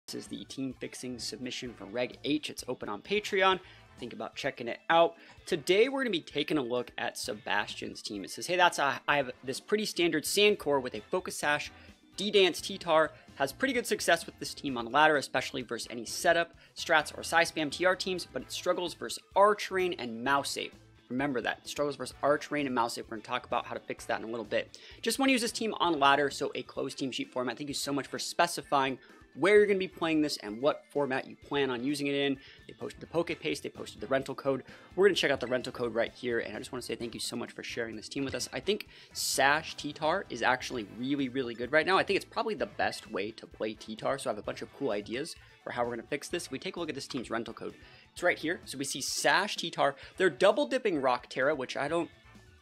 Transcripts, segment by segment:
This is the team fixing submission for Reg H. It's open on Patreon. Think about checking it out. Today we're going to be taking a look at Sebastian's team. It says, hey, I have this pretty standard sand core with a focus sash, DDance TTar. Has pretty good success with this team on ladder, especially versus any setup, strats, or size spam TR teams, but it struggles versus ArchRain and Mouseape. Remember that. It struggles versus ArchRain and Mouseape. We're going to talk about how to fix that in a little bit. Just want to use this team on ladder, so a closed team sheet format. Thank you so much for specifying where you're going to be playing this and what format you plan on using it in. They posted the Poke Paste, they posted the rental code. We're going to check out the rental code right here, and I just want to say thank you so much for sharing this team with us. I think Sash TTar is actually really, really good right now. I think it's probably the best way to play TTar, so I have a bunch of cool ideas for how we're going to fix this. If we take a look at this team's rental code, it's right here. So we see Sash TTar. They're double dipping Rock Terra, which I don't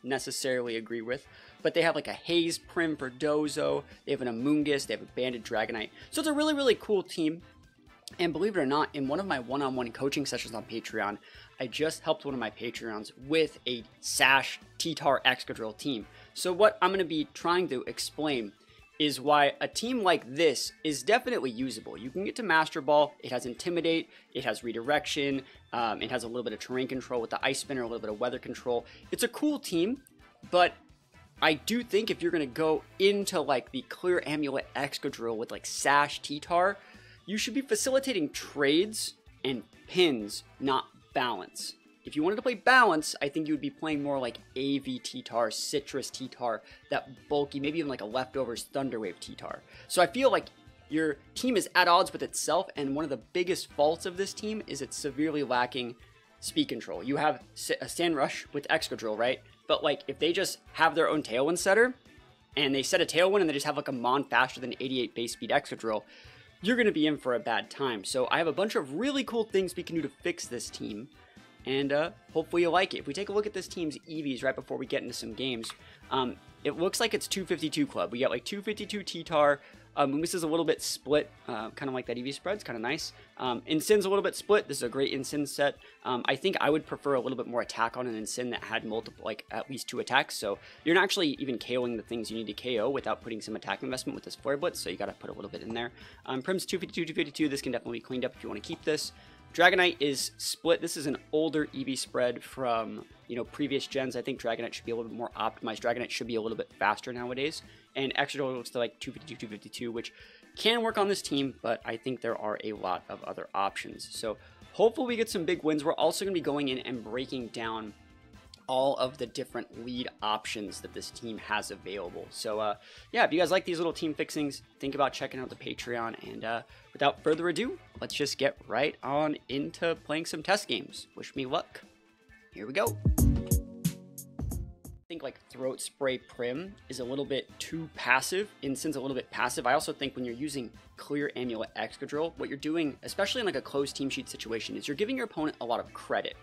necessarily agree with, but they have like a Haze Prim for Dozo, they have an Amoonguss, they have a Banded Dragonite, so it's a really, really cool team. And believe it or not, in one of my one-on-one coaching sessions on Patreon, I just helped one of my Patreons with a Sash TTar Excadrill team. So what I'm going to be trying to explain is why a team like this is definitely usable. You can get to Master Ball, it has Intimidate, it has Redirection, it has a little bit of terrain control with the Ice Spinner, a little bit of weather control. It's a cool team, but I do think if you're going to go into like the Clear Amulet Excadrill with like Sash TTar, you should be facilitating trades and pins, not balance. If you wanted to play balance, I think you would be playing more like AV TTar, Citrus TTar, that bulky, maybe even like a Leftovers Thunderwave TTar. So I feel like your team is at odds with itself, and one of the biggest faults of this team is it's severely lacking speed control. You have a Sand Rush with Excadrill, right? But like if they just have their own Tailwind setter, and they set a Tailwind and they just have like a Mon faster than 88 base speed Excadrill, you're going to be in for a bad time. So I have a bunch of really cool things we can do to fix this team, and hopefully you like it. If we take a look at this team's EVs right before we get into some games, it looks like it's 252 club. We got like 252 TTar. This is a little bit split, kind of like that EV spread. It's kind of nice. Insin's a little bit split. This is a great Insin set. I think I would prefer a little bit more attack on an Insin that had multiple, like at least 2 attacks. So you're not actually even KOing the things you need to KO without putting some attack investment with this Flare Blitz. So you got to put a little bit in there. Prim's 252, 252. This can definitely be cleaned up if you want to keep this. Dragonite is split. This is an older EV spread from, previous gens. I think Dragonite should be a little bit more optimized. Dragonite should be a little bit faster nowadays. And Exadrill looks to like 252, 252, which can work on this team, but I think there are a lot of other options. So hopefully we get some big wins. We're also going to be going in and breaking down all of the different lead options that this team has available. So yeah, if you guys like these little team fixings, think about checking out the Patreon. And without further ado, let's just get right on into playing some test games. Wish me luck. Here we go. I think like Throat Spray Prim is a little bit too passive. Insin's a little bit passive. I also think when you're using Clear Amulet Excadrill, what you're doing, especially in like a closed team sheet situation, is you're giving your opponent a lot of credit.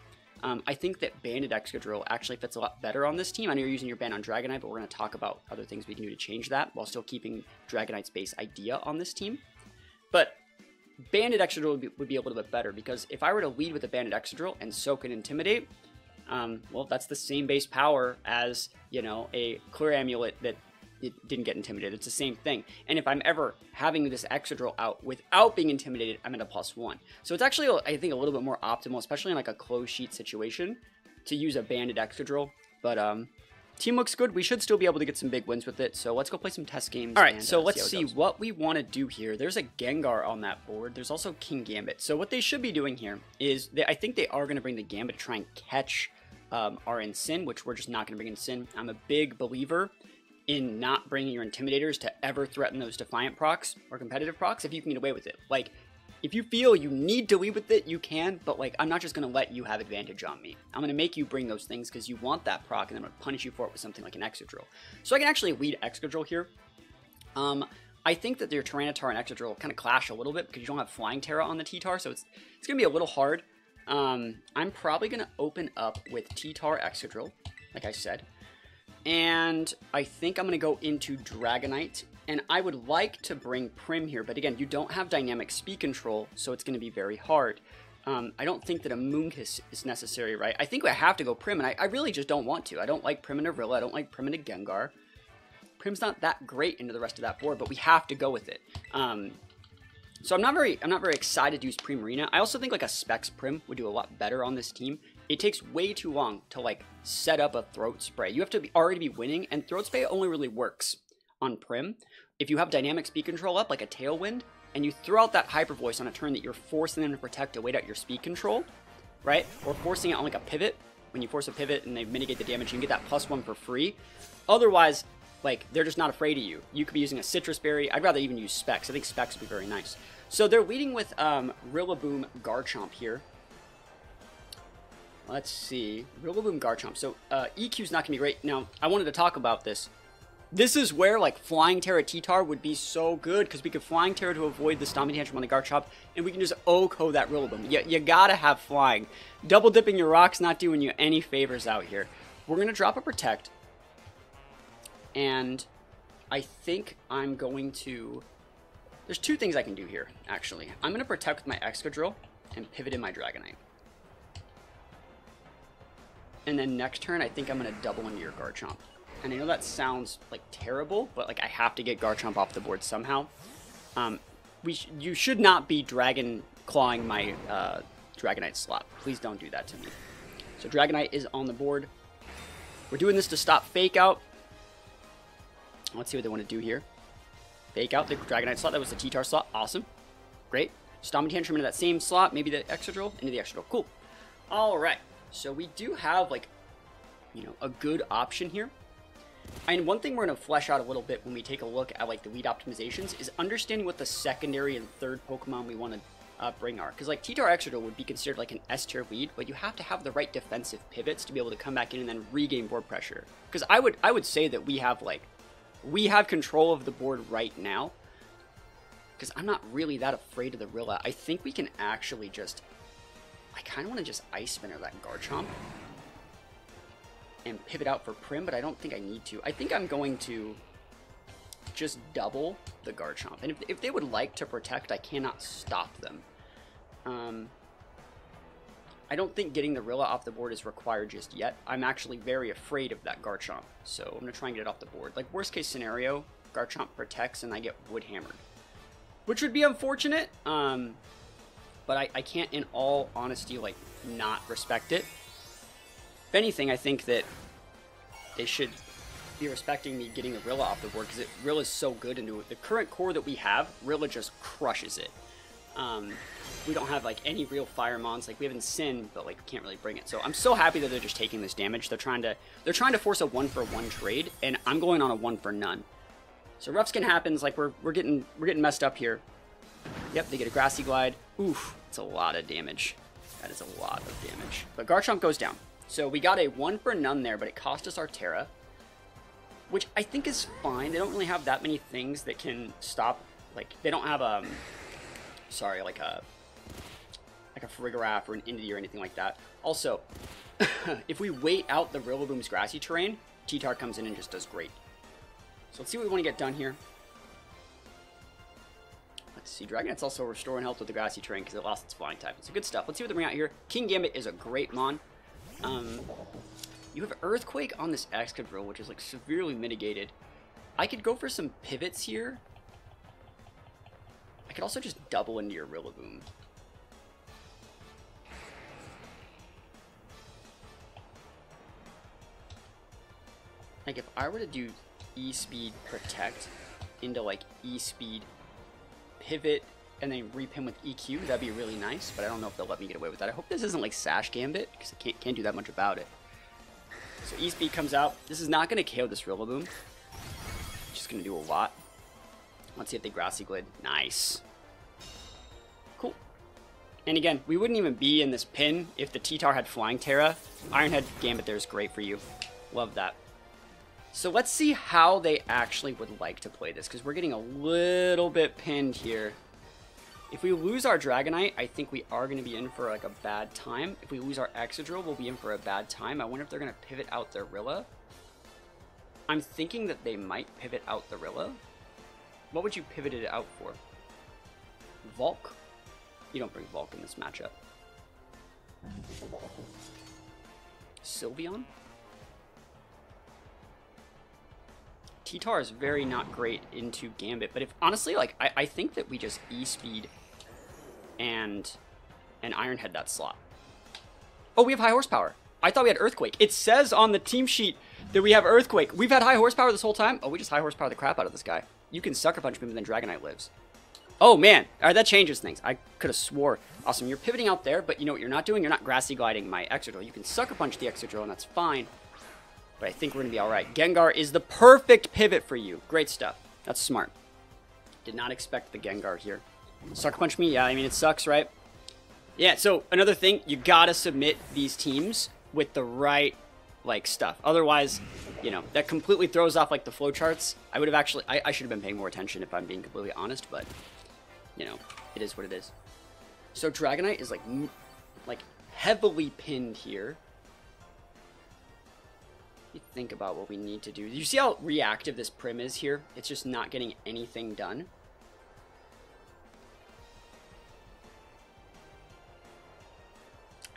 I think that Banded Excadrill actually fits a lot better on this team. I know you're using your ban on Dragonite, but we're going to talk about other things we can do to change that while still keeping Dragonite's base idea on this team. But Banded Excadrill would be a little bit better, because if I were to lead with a Banded Excadrill and soak and Intimidate, well, that's the same base power as, a Clear Amulet that it didn't get Intimidated. It's the same thing. And if I'm ever having this Exadrill out without being intimidated, I'm at a +1. So it's actually, I think, a little bit more optimal, especially in like a closed sheet situation, to use a Banded Excadrill. But team looks good. We should still be able to get some big wins with it. So let's go play some test games. All right, so let's see what we want to do here. There's a Gengar on that board. There's also Kingambit. So what they should be doing here is, I think they are going to bring the Gambit to try and catch our Insin, which we're just not going to bring Insin. I'm a big believer in not bringing your Intimidators to ever threaten those Defiant procs or competitive procs if you can get away with it. Like, if you feel you need to lead with it, you can, but like, I'm not just going to let you have advantage on me. I'm going to make you bring those things because you want that proc, and then I'm going to punish you for it with something like an Exadrill. So I can actually lead Excadrill here. I think that your Tyranitar and Excadrill kind of clash a little bit because you don't have Flying Terra on the TTar, so it's going to be a little hard. I'm probably going to open up with TTar Excadrill, like I said. And I think I'm going to go into Dragonite, and I would like to bring Prim here, but again, you don't have dynamic speed control, so it's going to be very hard. I don't think that a Amoonguss is necessary, right? I think I have to go Prim, and I really just don't want to. I don't like Prim into Rilla, I don't like Prim into Gengar. Prim's not that great into the rest of that board, but we have to go with it. So I'm not very excited to use Primarina. I also think like a Specs Prim would do a lot better on this team. It takes way too long to like set up a Throat Spray. You have to already be winning, and Throat Spray only really works on Prim if you have dynamic speed control up, like a Tailwind, and you throw out that Hyper Voice on a turn that you're forcing them to protect to wait out your speed control, right? Or forcing it on like a pivot. When you force a pivot and they mitigate the damage, you can get that +1 for free. Otherwise, like, they're just not afraid of you. You could be using a Citrus Berry. I'd rather even use Specs. I think Specs would be very nice. So they're leading with Rillaboom Garchomp here. Let's see. Rillaboom Garchomp. So EQ's not going to be great. Now, I wanted to talk about this. This is where, like, Flying Terra TTar would be so good, because we could Flying Terra to avoid the Stomping Tantrum on the Garchomp, and we can just OHKO that Rillaboom. You gotta have Flying. Double dipping your rocks not doing you any favors out here. We're going to drop a Protect, and I think I'm going to... There's two things I can do here, actually. I'm going to Protect with my Excadrill and pivot in my Dragonite. And then next turn, I think I'm going to double into your Garchomp. And I know that sounds like terrible, but like I have to get Garchomp off the board somehow. You should not be Dragon Clawing my Dragonite slot. Please don't do that to me. So Dragonite is on the board. We're doing this to stop Fake Out. Let's see what they want to do here. Fake Out the Dragonite slot. That was the TTar slot. Awesome. Great. Stomping Tantrum into that same slot. Maybe the Exadrill into the Exadrill. Cool. All right. So we do have, like, you know, a good option here. And one thing we're going to flesh out a little bit when we take a look at, like, the lead optimizations is understanding what the secondary and third Pokemon we want to bring are. Because, like, TTar Exadrill would be considered, like, an S-tier lead, but you have to have the right defensive pivots to be able to come back in and then regain board pressure. Because I would say that we have, like, we have control of the board right now. Because I'm not really that afraid of the Rilla. I think we can actually just... I kind of want to just Ice Spinner that Garchomp and pivot out for Prim, but I don't think I need to. I think I'm going to just double the Garchomp. And if they would like to Protect, I cannot stop them. I don't think getting the Rilla off the board is required just yet. I'm actually very afraid of that Garchomp, so I'm going to try and get it off the board. Like, worst case scenario, Garchomp protects and I get Wood Hammered, which would be unfortunate. But I can't, in all honesty, like, not respect it. If anything, I think that they should be respecting me getting the Rilla off the board, because Rilla's so good into it. The current core that we have, Rilla just crushes it. We don't have, like, any real Fire Mons. Like, we have Sin, but, like, can't really bring it. So I'm so happy that they're just taking this damage. They're trying to force a 1-for-1 trade, and I'm going on a 1-for-none. So rough skin happens. Like, we're getting messed up here. Yep, they get a Grassy Glide. Oof, it's a lot of damage. That is a lot of damage. But Garchomp goes down. So we got a 1-for-none there, but it cost us our Terra, which I think is fine. They don't really have that many things that can stop. Like, they don't have sorry, like a Farigiraf or an Intimidate or anything like that. Also, if we wait out the Rillaboom's grassy terrain, TTar comes in and just does great. So let's see what we want to get done here. Let's see, Dragonite's also restoring health with the grassy terrain because it lost its flying type. So good stuff. Let's see what they bring out here. Kingambit is a great mon. You have Earthquake on this Excadrill, which is like severely mitigated. I could go for some pivots here. I could also just double into your Rillaboom. Like, if I were to do E-Speed Protect into, like, E-Speed Pivot and then repin with EQ, that'd be really nice, but I don't know if they'll let me get away with that. I hope this isn't, like, Sash Gambit, because I can't do that much about it. So E-Speed comes out. This is not going to KO this Rillaboom. Just going to do a lot. Let's see if they Grassy Glide. Nice. Cool. And again, we wouldn't even be in this pin if the TTar had Flying Terra. Ironhead Gambit there is great for you. Love that. So let's see how they actually would like to play this, because we're getting a little bit pinned here. If we lose our Dragonite, I think we are going to be in for like a bad time. If we lose our Exadrill, we'll be in for a bad time. I wonder if they're going to pivot out their Rilla. I'm thinking that they might pivot out the Rilla. What would you pivot it out for? Volk? You don't bring Volk in this matchup. Sylveon? TTar is very not great into Gambit, but if honestly, like, I think that we just E-Speed and Iron Head that slot. Oh, we have high horsepower. I thought we had Earthquake. It says on the team sheet that we have Earthquake. We've had high horsepower this whole time? Oh, we just high horsepower the crap out of this guy. You can Sucker Punch him and then Dragonite lives. Oh, man. All right, that changes things. I could have swore. Awesome. You're pivoting out there, but you know what you're not doing? You're not Grassy Gliding my Exadrill. You can Sucker Punch the Exadrill, and that's fine. But I think we're going to be all right. Gengar is the perfect pivot for you. Great stuff. That's smart. Did not expect the Gengar here. Sucker Punch me? Yeah, I mean, it sucks, right? Yeah, so another thing, you got to submit these teams with the right, like, stuff. Otherwise, you know, that completely throws off, like, the flowcharts. I would have actually, I should have been paying more attention if I'm being completely honest, but, you know, it is what it is. So Dragonite is, like heavily pinned here. You think about what we need to do. You see how reactive this Prim is here? It's just not getting anything done.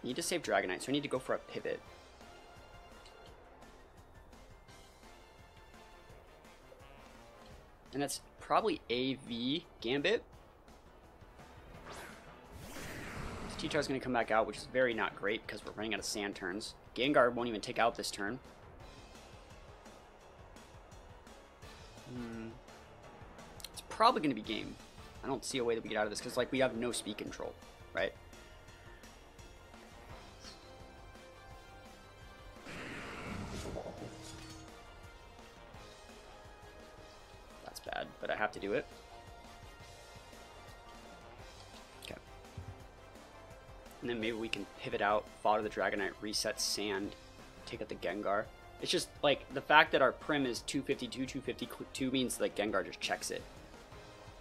I need to save Dragonite, so I need to go for a pivot. And that's probably AV Gambit. TTar's going to come back out, which is very not great because we're running out of sand turns. Gengar won't even take out this turn. It's probably going to be game. I don't see a way that we get out of this because, like, we have no speed control, right? That's bad, but I have to do it. Okay. And then maybe we can pivot out, fodder the Dragonite, reset sand, take out the Gengar. It's just, like, the fact that our Prim is 252, 252 means, like, Gengar just checks it.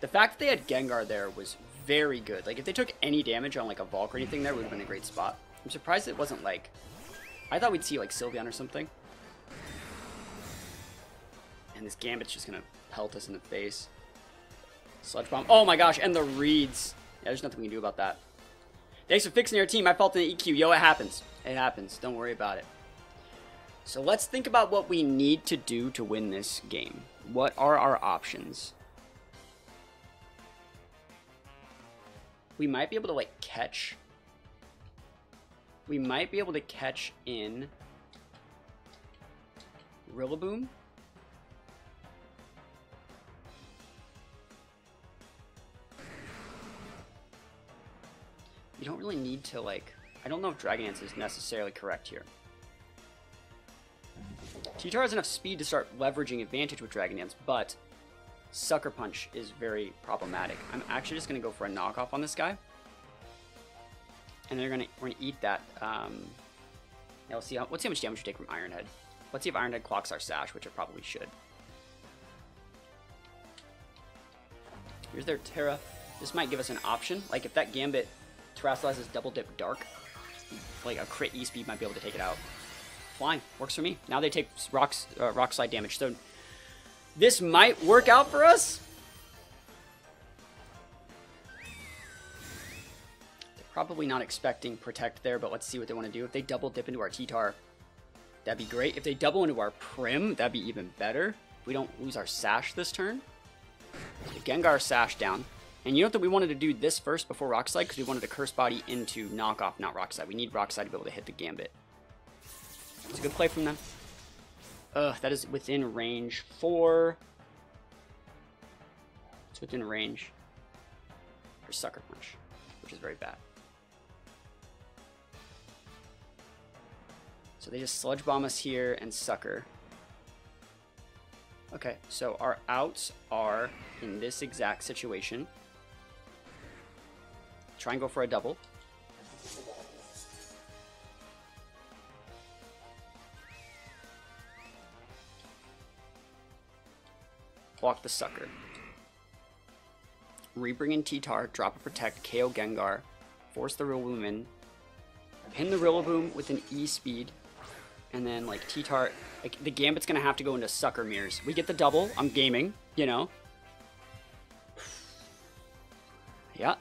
The fact that they had Gengar there was very good. Like, if they took any damage on, like, a Volk or anything there, it would have been a great spot. I'm surprised it wasn't, like... I thought we'd see, like, Sylveon or something. And this Gambit's just gonna pelt us in the face. Sludge Bomb. Oh my gosh, and the reads. Yeah, there's nothing we can do about that. Thanks for fixing your team. I felt in the EQ. Yo, it happens. It happens. Don't worry about it. So let's think about what we need to do to win this game. What are our options? We might be able to, like, catch. We might be able to catch in Rillaboom. You don't really need to, like... I don't know if Dragon Dance is necessarily correct here. TTar has enough speed to start leveraging advantage with Dragon Dance, but Sucker Punch is very problematic. I'm actually just going to go for a knockoff on this guy. And we're gonna eat that. Yeah, let's see how much damage we take from Iron Head. Let's see if Iron Head clocks our Sash, which it probably should. Here's their Terra. This might give us an option. Like, if that Gambit Terrastalizes Double Dip Dark, like a crit E-Speed might be able to take it out. Fine, works for me. Now they take Rock Slide damage, so this might work out for us. They're probably not expecting Protect there, but let's see what they want to do. If they double dip into our TTar, that'd be great. If they double into our Prim, that'd be even better. If we don't lose our Sash this turn. The Gengar Sash down. And you know that we wanted to do this first before Rock Slide because we wanted to Curse Body into Knockoff, not Rock Slide. We need Rock Slide to be able to hit the Gambit. It's a good play from them. That is within range for... It's within range for Sucker Punch, which is very bad. So they just Sludge Bomb us here and Sucker. Okay, so our outs are in this exact situation. Try and go for a double. Block the Sucker. Rebring in TTar, drop a Protect, KO Gengar, force the Rillaboom in, pin the Rillaboom with an E-Speed, and then, like, TTar, like, the Gambit's gonna have to go into Sucker Mirrors. We get the double, I'm gaming, you know. Yeah.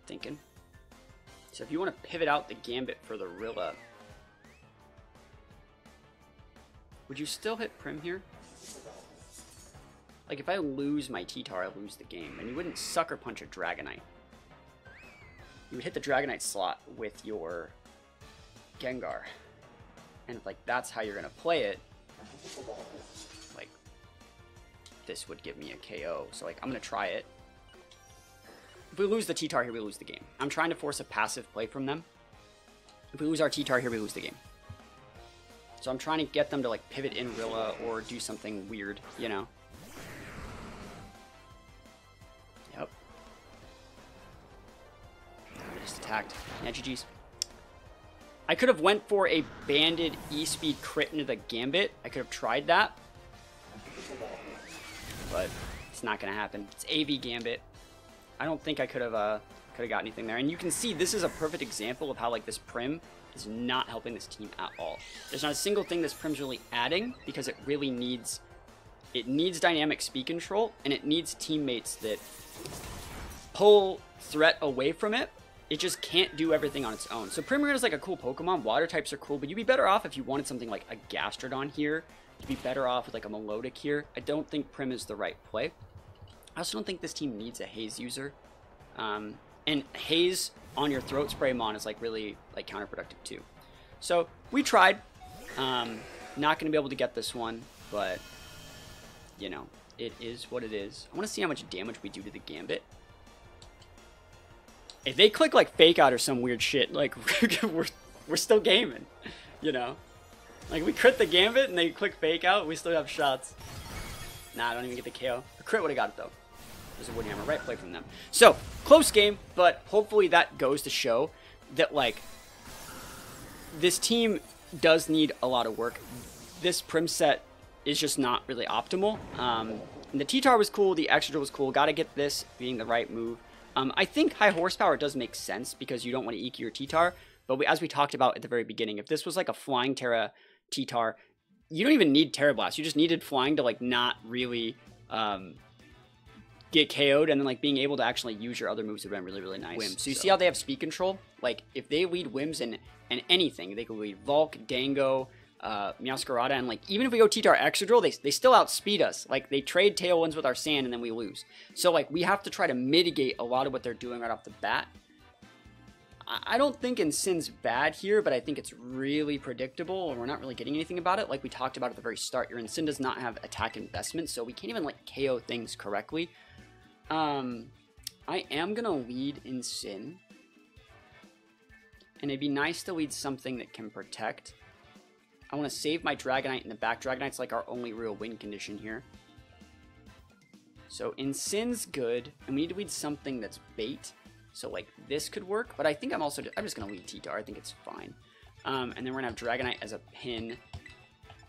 thinking. So if you want to pivot out the Gambit for the Rilla, would you still hit Prim here? Like, if I lose my TTar, I lose the game. And you wouldn't Sucker Punch a Dragonite. You would hit the Dragonite slot with your Gengar. And if, like, that's how you're going to play it, like, this would give me a KO. So, like, I'm going to try it. If we lose the TTar here, we lose the game. I'm trying to force a passive play from them. If we lose our TTar here, we lose the game. So I'm trying to get them to, like, pivot in Rilla or do something weird, you know? Yep. I just attacked. Yeah, GG's. I could have went for a banded E-Speed crit into the Gambit. I could have tried that. But it's not going to happen. It's AV Gambit. I don't think I could have got anything there. And you can see this is a perfect example of how, like, this Prim is not helping this team at all. There's not a single thing this Prim's really adding because it really needs dynamic speed control, and it needs teammates that pull threat away from it. It just can't do everything on its own. So Primarina is like a cool Pokemon. Water types are cool, but you'd be better off if you wanted something like a Gastrodon here. You'd be better off with like a Melodic here. I don't think Prim is the right play. I also don't think this team needs a Haze user. And Haze on your Throat Spray Mon is like really like counterproductive too. So we tried. Not going to be able to get this one, but you know, it is what it is. I want to see how much damage we do to the Gambit. If they click like Fake Out or some weird shit, like we're still gaming, you know? Like we crit the Gambit and they click Fake Out, we still have shots. Nah, I don't even get the KO. The crit would have got it though. There's a Wood Hammer, right play from them. So, close game, but hopefully that goes to show that like this team does need a lot of work. This Prim set is just not really optimal. And the TTar was cool, the Exadrill was cool. Gotta get this being the right move. I think high horsepower does make sense because you don't want to EQ your TTar, but as we talked about at the very beginning, if this was like a Flying Terra TTar, you don't even need Terra Blast. You just needed Flying to like not really get KO'd, and then like being able to actually use your other moves would have been really, really nice. Whims. So you see how they have speed control? Like if they lead Whims and anything, they could lead Volk, Dango, Meowscarada, and like even if we go TTar Exadrill, they still outspeed us. Like they trade Tailwinds with our Sand and then we lose. So like we have to try to mitigate a lot of what they're doing right off the bat. I don't think Insin's bad here, but I think it's really predictable and we're not really getting anything about it. Like we talked about at the very start, your Insin does not have attack investment, so we can't even like KO things correctly. I am gonna lead Insin, and it'd be nice to lead something that can protect. I want to save my Dragonite in the back. Dragonite's like our only real win condition here. So Insin's good, and we need to lead something that's bait. So like this could work, but I think I'm just gonna lead TTar. I think it's fine. And then we're gonna have Dragonite as a pin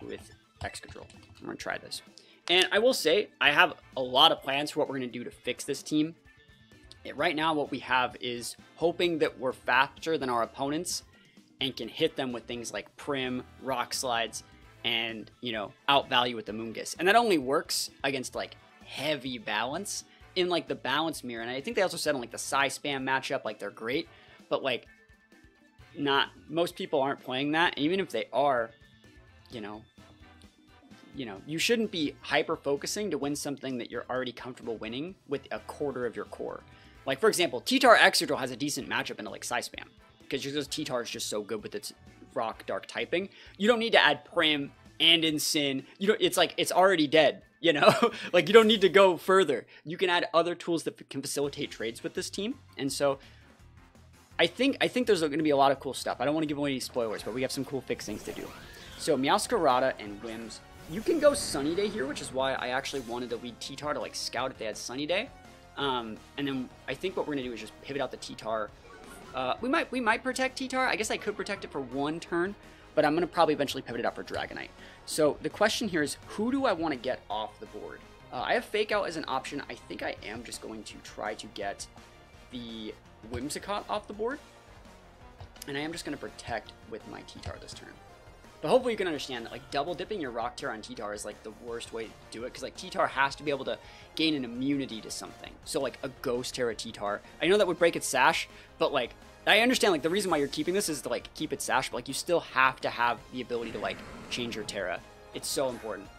with Excadrill. I'm gonna try this. And I will say, I have a lot of plans for what we're going to do to fix this team. Right now, what we have is hoping that we're faster than our opponents and can hit them with things like Prim, Rock Slides, and, you know, outvalue with the Moongus. And that only works against, like, heavy balance in, like, the balance mirror. And I think they also said in, like, the Psy Spam matchup, like, they're great. But, like, most people aren't playing that. And even if they are, you know, you shouldn't be hyper-focusing to win something that you're already comfortable winning with a quarter of your core. Like, for example, TTar Exadrill has a decent matchup into, like, Psy Spam. Because TTar is just so good with its Rock Dark typing. You don't need to add Prim and Insin. It's like, it's already dead, you know? Like, you don't need to go further. You can add other tools that can facilitate trades with this team. And so, I think there's going to be a lot of cool stuff. I don't want to give away any spoilers, but we have some cool fixings to do. So, Meowscarada and Whims. You can go Sunny Day here, which is why I actually wanted to lead TTar to like scout if they had Sunny Day. And then I think what we're gonna do is just pivot out the TTar. We might protect TTar. I guess I could protect it for one turn, but I'm gonna probably eventually pivot it out for Dragonite. So the question here is, who do I want to get off the board? I have Fake Out as an option. I think I am just going to try to get the Whimsicott off the board, and I am just gonna protect with my TTar this turn. But hopefully you can understand that like double dipping your Rock Tear on TTar is like the worst way to do it, because like TTar has to be able to gain an immunity to something. So like a Ghost Terra TTar, I know that would break its sash, but like I understand like the reason why you're keeping this is to like keep its sash, but like you still have to have the ability to like change your Terra. It's so important.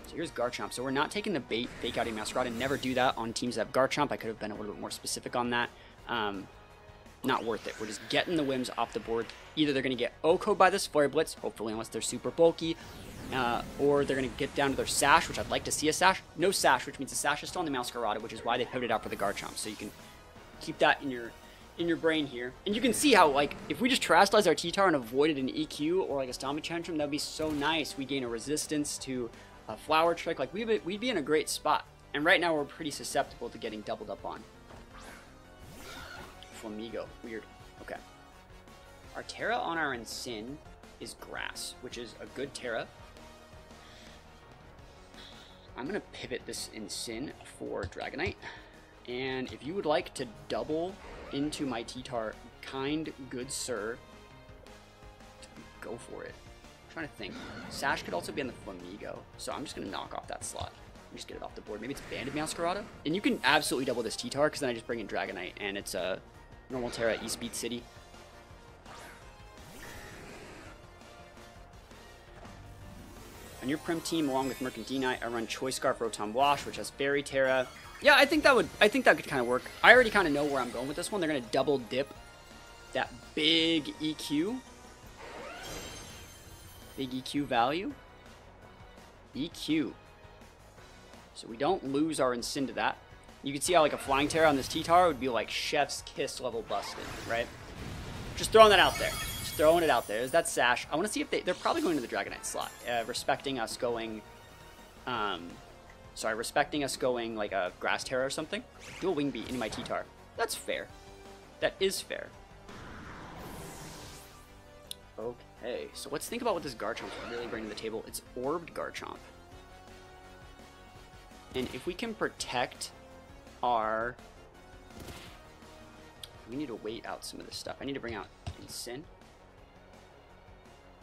So here's Garchomp. So we're not taking the bait, fake outing Masquerade, and never do that on teams that have Garchomp. I could have been a little bit more specific on that. Not worth it. We're just getting the whims off the board. Either they're going to get OHKO'd by this Flare Blitz, hopefully unless they're super bulky, or they're going to get down to their Sash, which I'd like to see a Sash. No Sash, which means the Sash is still on the Masquerade, which is why they pivoted out for the Garchomp. So you can keep that in your brain here. And you can see how, like, if we just Terrastallize our TTar and avoided an EQ or like a Stomach Tantrum, that would be so nice. We gain a resistance to a Flower Trick. Like, we'd be in a great spot. And right now we're pretty susceptible to getting doubled up on. Flamigo. Weird. Okay. Our Terra on our Ensign is Grass, which is a good Terra. I'm going to pivot this Ensign for Dragonite. And if you would like to double into my TTar, kind good sir, go for it. I'm trying to think. Sash could also be on the Flamigo, so I'm just going to knock off that slot. Just get it off the board. Maybe it's Banded Masquerade. And you can absolutely double this TTar, because then I just bring in Dragonite, and it's a normal Terra E-Speed City. On your Prim team, along with Mercantinite, I run Choice Scarf Rotom Wash, which has Fairy Terra. Yeah, I think that could kind of work. I already kind of know where I'm going with this one. They're going to double dip that big EQ. Big EQ value. EQ. So we don't lose our Ensign to that. You can see how like a Flying Terra on this TTar would be like Chef's Kiss level busted, right? Just throwing that out there. Just throwing it out there. Is that Sash? I want to see if they're probably going to the Dragonite slot. Respecting us going... respecting us going like a Grass Terra or something. Dual Wing Beat into my TTar. That's fair. That is fair. Okay, so let's think about what this Garchomp's really bringing to the table. It's Orbed Garchomp. And if we can protect our... We need to wait out some of this stuff. I need to bring out Ensign.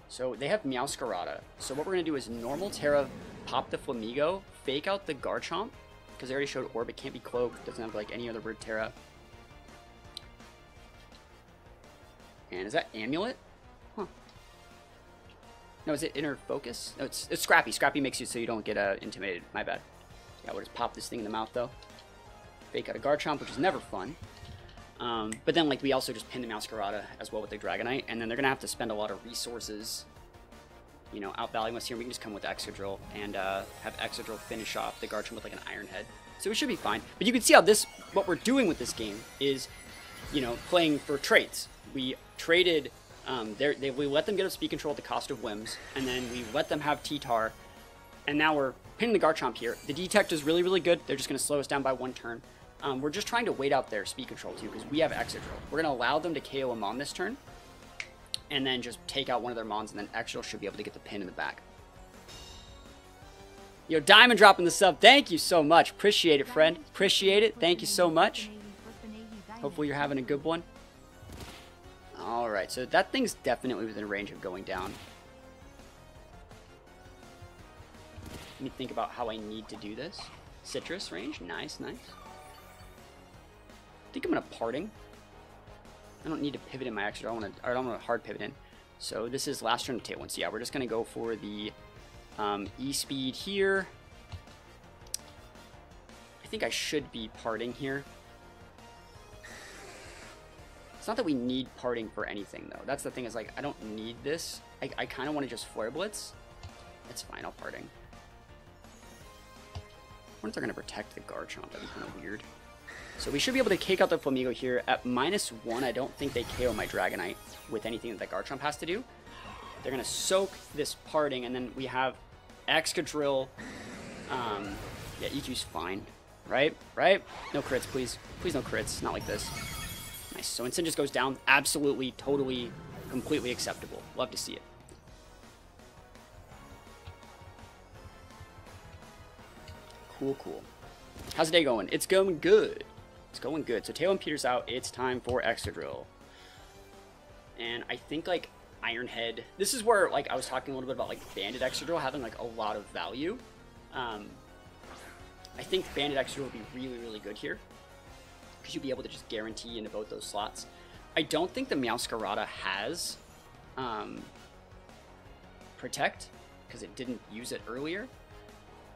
So they have Meowscarada. So what we're going to do is normal Terra, pop the Flamigo, fake out the Garchomp, because they already showed Orb. It can't be Cloaked. Doesn't have like any other bird Terra. And is that Amulet? Huh. No, is it Inner Focus? No, it's Scrappy. Scrappy makes you so you don't get intimidated. My bad. Yeah, we'll just pop this thing in the mouth, though. Fake out a Garchomp, which is never fun. But then, like, we also just pin the Meowscarada as well with the Dragonite, and then they're going to have to spend a lot of resources, you know, outvaluing us here. We can just come with Exadrill and have Exadrill finish off the Garchomp with, like, an Iron Head. So we should be fine. But you can see how what we're doing with this game is, you know, playing for trades. We traded, we let them get up speed control at the cost of whims, and then we let them have TTar, and now we're pinning the Garchomp here. The Detect is really, really good. They're just going to slow us down by one turn. We're just trying to wait out their speed control too, because we have Exadrill. We're going to allow them to KO a Mon this turn, and then just take out one of their Mons, and then Exadrill should be able to get the pin in the back. Yo, Diamond dropping the sub. Thank you so much. Appreciate it, friend. Appreciate it. Thank you so much. Hopefully you're having a good one. Alright, so that thing's definitely within range of going down. Let me think about how I need to do this. Citrus range. Nice, nice. I think I'm going to Parting. I don't need to pivot in my Exadrill. I don't want to hard pivot in. So this is last turn of Tailwind. So yeah, we're just going to go for the E-Speed here. I think I should be Parting here. It's not that we need Parting for anything, though. That's the thing, is like, I don't need this. I kind of want to just Flare Blitz. It's fine, I'll Parting. I wonder if they're going to protect the Garchomp. That'd be kind of weird. So we should be able to cake out the Flamigo here. At -1, I don't think they KO my Dragonite with anything that the Garchomp has to do. They're going to soak this Parting, and then we have Excadrill. Yeah, EQ's fine. Right? Right? No crits, please. Please no crits. Not like this. Nice. So Ensign just goes down. Absolutely, totally, completely acceptable. Love to see it. Cool, cool. How's the day going? It's going good. It's going good. So Tailwind peters out. It's time for Exadrill. And I think, like, Iron Head. This is where, like, I was talking a little bit about, like, Banded Exadrill having, like, a lot of value. I think Banded Exadrill would be really, really good here, because you'd be able to just guarantee into both those slots. I don't think the Meowscarada has Protect, because it didn't use it earlier.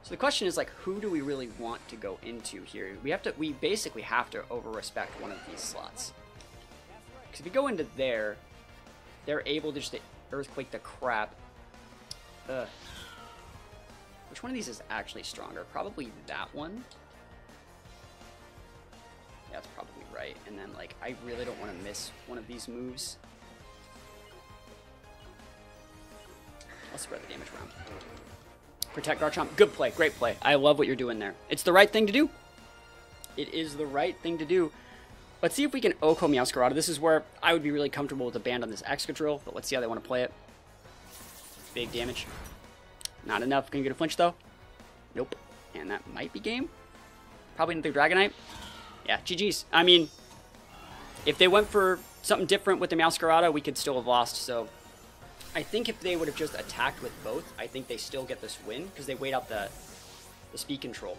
So the question is, like, who do we really want to go into here? We basically have to over-respect one of these slots. Because if we go into there, they're able to just Earthquake the crap. Which one of these is actually stronger? Probably that one. Yeah, that's probably right. And then, like, I really don't want to miss one of these moves. I'll spread the damage around. Protect Garchomp. Good play. Great play. I love what you're doing there. It's the right thing to do. It is the right thing to do. Let's see if we can Oko Meowscarada. This is where I would be really comfortable with a band on this Excadrill, but let's see how they want to play it. Big damage. Not enough. Gonna get a flinch, though. Nope. And that might be game. Probably into Dragonite. Yeah, GG's. I mean, if they went for something different with the Meowscarada, we could still have lost, so I think if they would have just attacked with both, I think they still get this win, because they wait out the speed control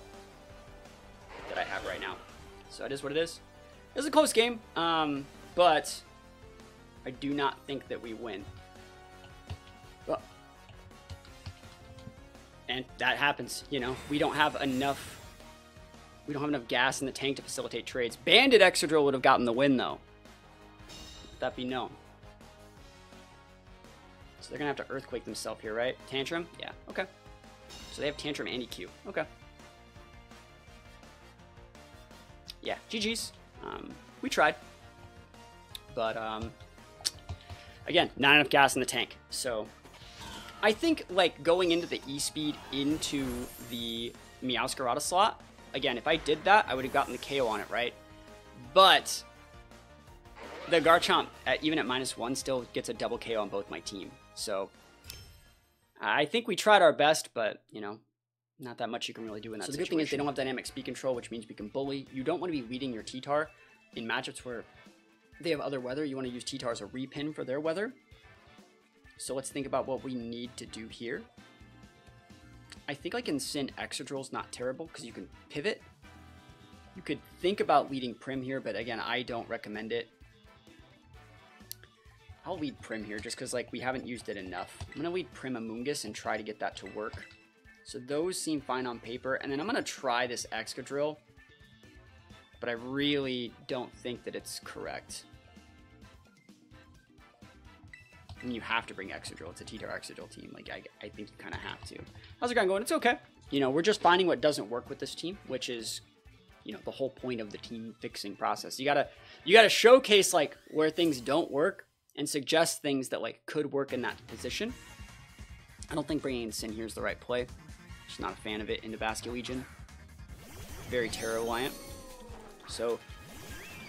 that I have right now. So it is what it is. It was a close game, but I do not think that we win. Well, and that happens, you know. We don't have enough gas in the tank to facilitate trades. Banded Exadrill would have gotten the win, though. Let that be known. So they're going to have to Earthquake themselves here, right? Tantrum? Yeah, okay. So they have Tantrum and EQ. Okay. Yeah, GG's. We tried. But, again, not enough gas in the tank. So I think, like, going into the E-Speed into the Meowscarada slot, again, if I did that, I would have gotten the KO on it, right? But the Garchomp, even at -1, still gets a double KO on both my team. So I think we tried our best, but, you know, not that much you can really do in that situation. So the good thing is they don't have dynamic speed control, which means we can bully. You don't want to be leading your TTar in matchups where they have other weather. You want to use TTar as a repin for their weather. So let's think about what we need to do here. I think like Insyn Excadrill's not terrible because you can pivot. You could think about leading Prim here, but again, I don't recommend it. I'll lead Prim here just because, like, we haven't used it enough. I'm going to lead Prim Amoonguss and try to get that to work. So those seem fine on paper. And then I'm going to try this Excadrill, but I really don't think that it's correct. And you have to bring Exadrill. It's a TTar Exadrill team. Like, I think you kind of have to. How's it going? It's okay. You know, we're just finding what doesn't work with this team, which is, you know, the whole point of the team fixing process. You gotta showcase, like, where things don't work and suggest things that, like, could work in that position. I don't think bringing Sin here is the right play. Just not a fan of it into Basket Legion. Very Terra reliant. So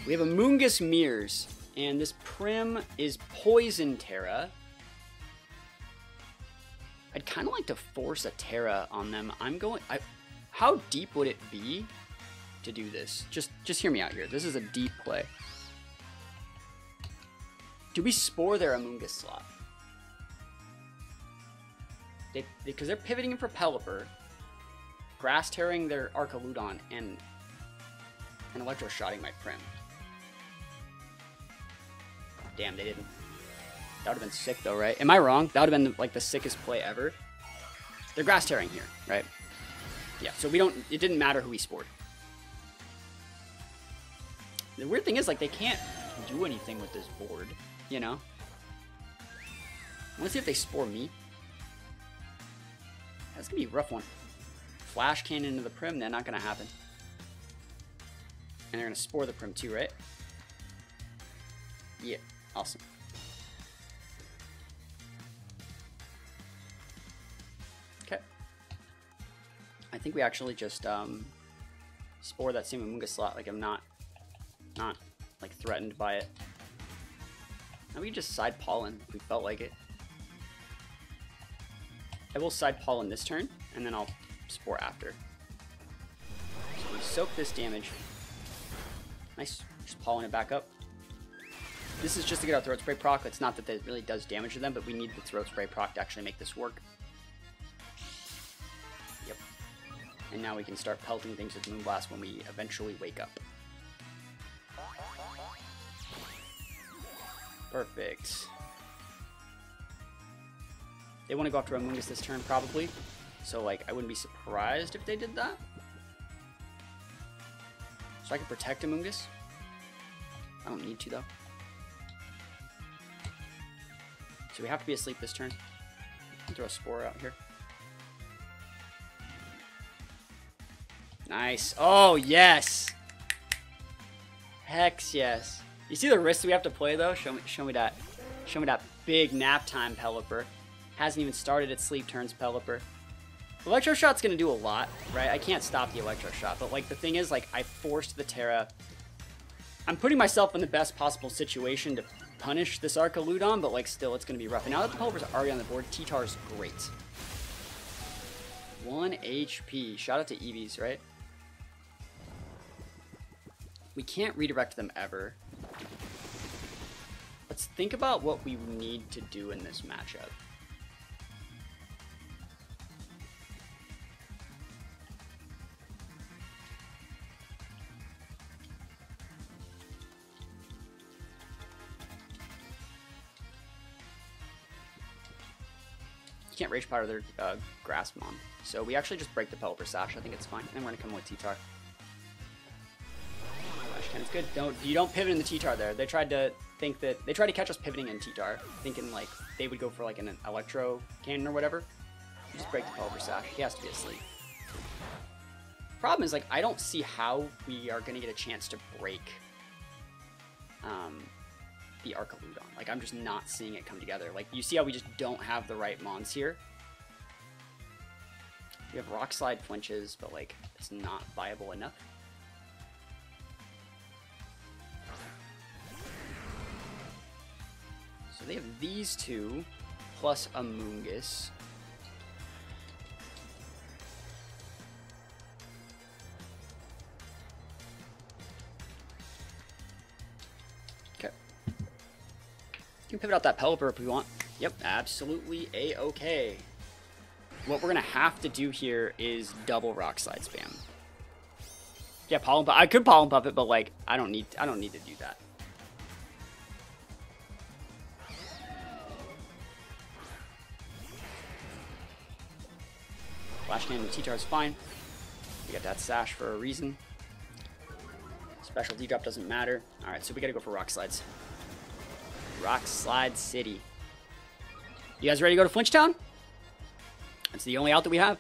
we have a Amoonguss Mirrors, and this Prim is Poison Terra. I'd kind of like to force a Terra on them. How deep would it be to do this? Just hear me out here. This is a deep play. Do we spore their Amoonguss slot? Because they're pivoting in for Pelipper, Grass Tearing their Archaludon, and Electro-Shotting my Prim. Damn, they didn't. That would have been sick though, right? Am I wrong? That would have been like the sickest play ever. They're Grass Tearing here, right? Yeah, so it didn't matter who we spored. The weird thing is, like, they can't do anything with this board, you know? Let's see if they spore me. That's gonna be a rough one. Flash Cannon into the Prim, they're not gonna happen. And they're gonna spore the Prim too, right? Yeah, awesome. Okay. I think we actually just spore that same Amoonguss slot. Like, I'm not like threatened by it. Now we just side Pollen if we felt like it. I will side Pollen this turn, and then I'll spore after. So we soak this damage. Nice. Just Pollen it back up. This is just to get our Throat Spray proc. It's not that it really does damage to them, but we need the Throat Spray proc to actually make this work. Yep. And now we can start pelting things with Moonblast when we eventually wake up. Perfect. They want to go after Amoonguss this turn, probably. So, like, I wouldn't be surprised if they did that. So I can protect Amoonguss. I don't need to, though. So we have to be asleep this turn. Throw a Spore out here. Nice. Oh, yes! Hex yes. You see the risks we have to play, though? Show me that. Show me that big nap time Pelipper. Hasn't even started its sleep turns Pelipper. Electro Shot's gonna do a lot, right? I can't stop the Electro Shot, but like the thing is, like, I forced the Terra. I'm putting myself in the best possible situation to punish this Archaludon, but like still, it's gonna be rough. And now that the Pelipper's already on the board, TTar's great. 1 HP. Shout out to Eevees, right? We can't redirect them ever. Let's think about what we need to do in this matchup. Can't Rage Powder their Grass Mom. So we actually just break the Pelipper Sash. I think it's fine. And we're gonna come with TTar. Flash Cannon's good. You don't pivot in the TTar there. They tried to catch us pivoting in TTar, thinking like they would go for like an Electro Cannon or whatever. We just break the Pelipper Sash. He has to be asleep. Problem is, like, I don't see how we are gonna get a chance to break the Archaludon. Like, I'm just not seeing it come together. Like, you see how we just don't have the right mons here? We have Rock Slide flinches, but like, it's not viable enough. So they have these two, plus Amoonguss. You can pivot out that Pelipper if we want. Yep, absolutely A-okay. What we're gonna have to do here is double Rock Slide spam. Yeah, Pollen Puff. I could Pollen Puff it, but like I don't need to do that. Flash Cannon with TTar is fine. We got that Sash for a reason. Special D-drop doesn't matter. Alright, so we gotta go for Rock Slides. Rock Slide City. You guys ready to go to Flinch Town? That's the only out that we have.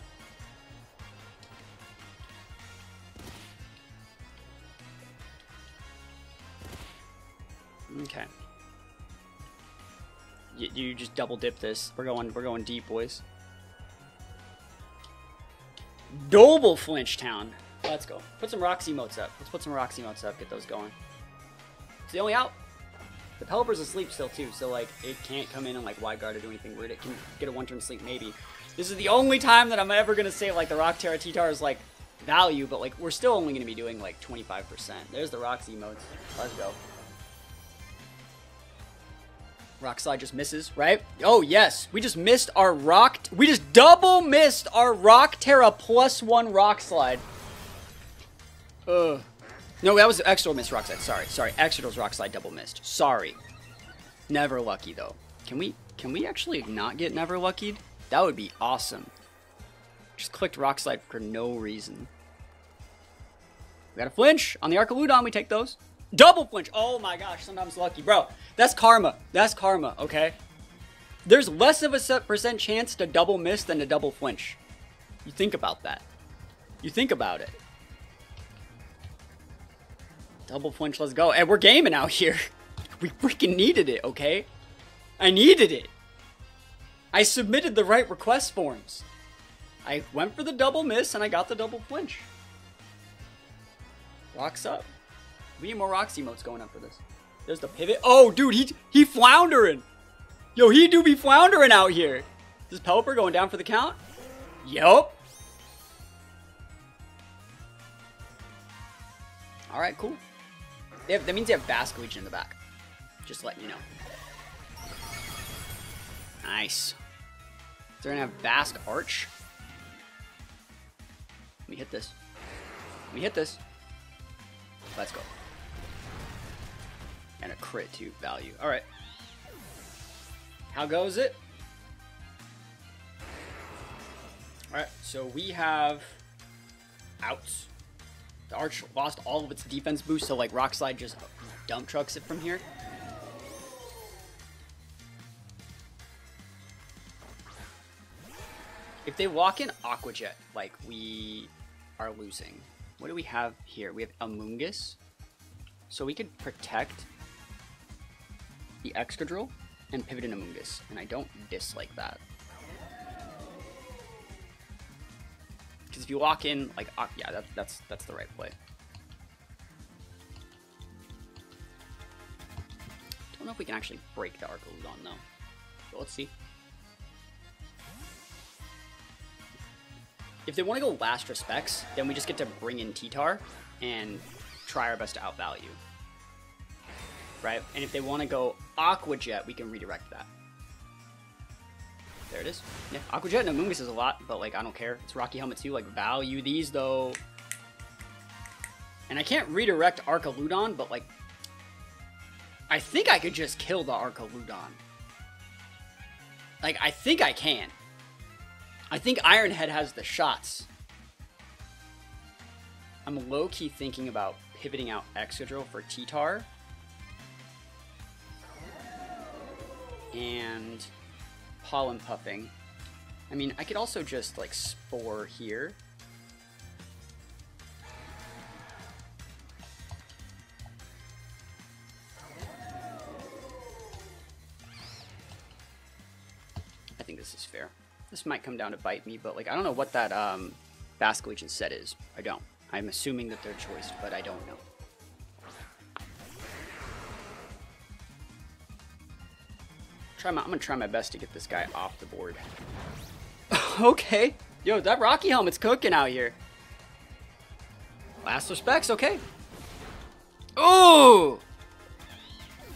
Okay. You just double dip this. We're going deep, boys. Double Flinch Town. Let's go. Put some Rocks emotes up. Let's put some Rocks emotes up. Get those going. It's the only out. The Pelipper's asleep still too, so like it can't come in and like wide guard or do anything weird. It can get a one-turn sleep maybe. This is the only time that I'm ever gonna say like the Rock Terra TTar is like value, but like we're still only gonna be doing like 25%. There's the Rocks emotes. Let's go. Rock Slide just misses, right? Oh yes, we just missed our we just double missed our Rock Terra +1 Rock Slide. Ugh. No, that was Exadrill missed Rock Slide. Sorry. Exadrill's Rock Slide double missed. Sorry. Never lucky though. Can we actually not get never luckied? That would be awesome. Just clicked Rock Slide for no reason. We got a flinch on the Archaludon. We take those. Double flinch. Oh my gosh, sometimes lucky, bro. That's karma. That's karma. Okay. There's less of a % chance to double miss than to double flinch. You think about that. You think about it. Double flinch, let's go. And we're gaming out here. We freaking needed it, okay? I needed it. I submitted the right request forms. I went for the double miss and I got the double flinch. Rocks up. We need more Rocks emotes going up for this. There's the pivot. Oh, dude, he floundering. Yo, he do be floundering out here. Is Pelipper going down for the count? Yup. Alright, cool. That means they have Basque Legion in the back. Just letting you know. Nice. They're gonna have Basque Arch. Let me hit this. Let me hit this. Let's go. And a crit to value. Alright. How goes it? Alright, so we have outs. The Arch lost all of its defense boost, so like Rock Slide just dump trucks it from here. If they walk in Aqua Jet, like, we are losing. What do we have here? We have Amoonguss. So we could protect the Excadrill and pivot in Amoonguss, and I don't dislike that. Because if you walk in, like, yeah, that's the right play. Don't know if we can actually break the Archaludon, though. But let's see. If they want to go last respects, then we just get to bring in TTar and try our best to outvalue. Right? And if they want to go Aqua Jet, we can redirect that. There it is. Yeah, Aqua Jet and Amoonguss is a lot, but like I don't care. It's Rocky Helmet too. Like value these though. And I can't redirect Archaludon, but like I think I could just kill the Archaludon. Like I think I can. I think Ironhead has the shots. I'm low-key thinking about pivoting out Exadrill for TTar. And Pollen Puffing. I mean, I could also just, like, Spore here. I think this is fair. This might come down to bite me, but like I don't know what that Basque Legion set is. I don't. I'm assuming that they're choiced, but I don't know. I'm gonna try my best to get this guy off the board. Okay. Yo, that Rocky Helmet's cooking out here. Last respects, okay. Oh!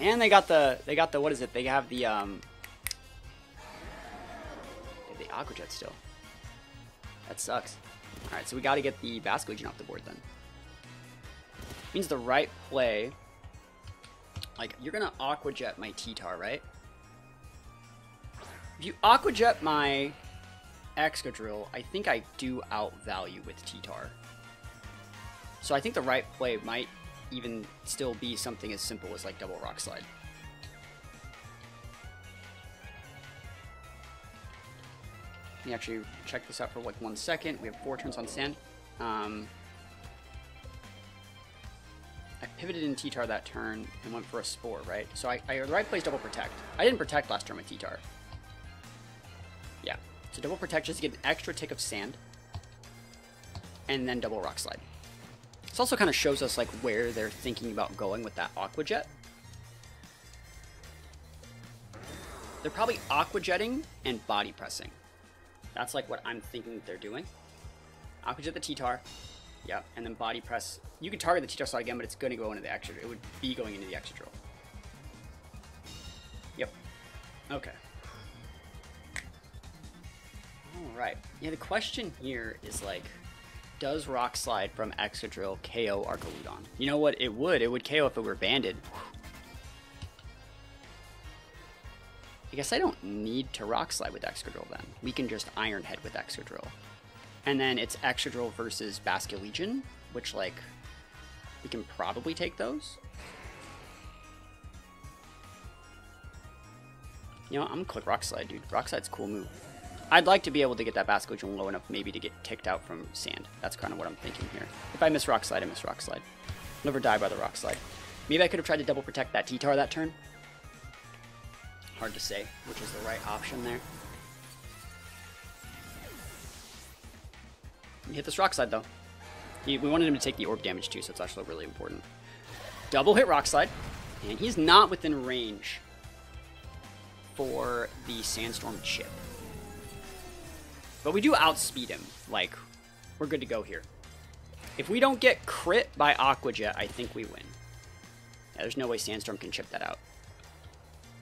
And they got the what is it? They have the Aqua Jet still. That sucks. Alright, so we got to get the Basque Legion off the board then. Means the right play. Like, you're going to Aqua Jet my TTar, right? If you Aqua Jet my Excadrill, I think I do outvalue with TTar. So I think the right play might even still be something as simple as like double Rock Slide. Let me actually check this out for like 1 second. We have 4 turns on sand. I pivoted in TTar that turn and went for a Spore, right? So the right play is double Protect. I didn't Protect last turn with TTar. Yeah. So double Protect just to get an extra tick of sand. And then double Rock Slide. This also kind of shows us like where they're thinking about going with that Aqua Jet. They're probably Aqua Jetting and Body Pressing. That's like what I'm thinking that they're doing. Aqua Jet the TTar. Yeah, and then Body Press. You can target the TTar slot again, but it's going to go into the Exadrill. It would be going into the Exadrill. Yep. Okay. Alright. Yeah, the question here is like, does Rock Slide from Exadrill KO Archaludon? You know what? It would. It would KO if it were banded. I guess I don't need to Rock Slide with Excadrill then. We can just Ironhead with Excadrill. And then it's Excadrill versus Basque Legion, which like, we can probably take those. You know, I'm gonna click Rock Slide, dude. Rock Slide's a cool move. I'd like to be able to get that Basque Legion low enough maybe to get ticked out from sand. That's kind of what I'm thinking here. If I miss Rock Slide, I miss Rock Slide. Never die by the Rock Slide. Maybe I could have tried to double protect that TTar that turn. Hard to say which is the right option there. You hit this Rock Slide though. We wanted him to take the orb damage too, so it's actually really important. Double hit Rock Slide, and he's not within range for the Sandstorm chip. But we do outspeed him. Like, we're good to go here. If we don't get crit by Aqua Jet, I think we win. Yeah, there's no way Sandstorm can chip that out.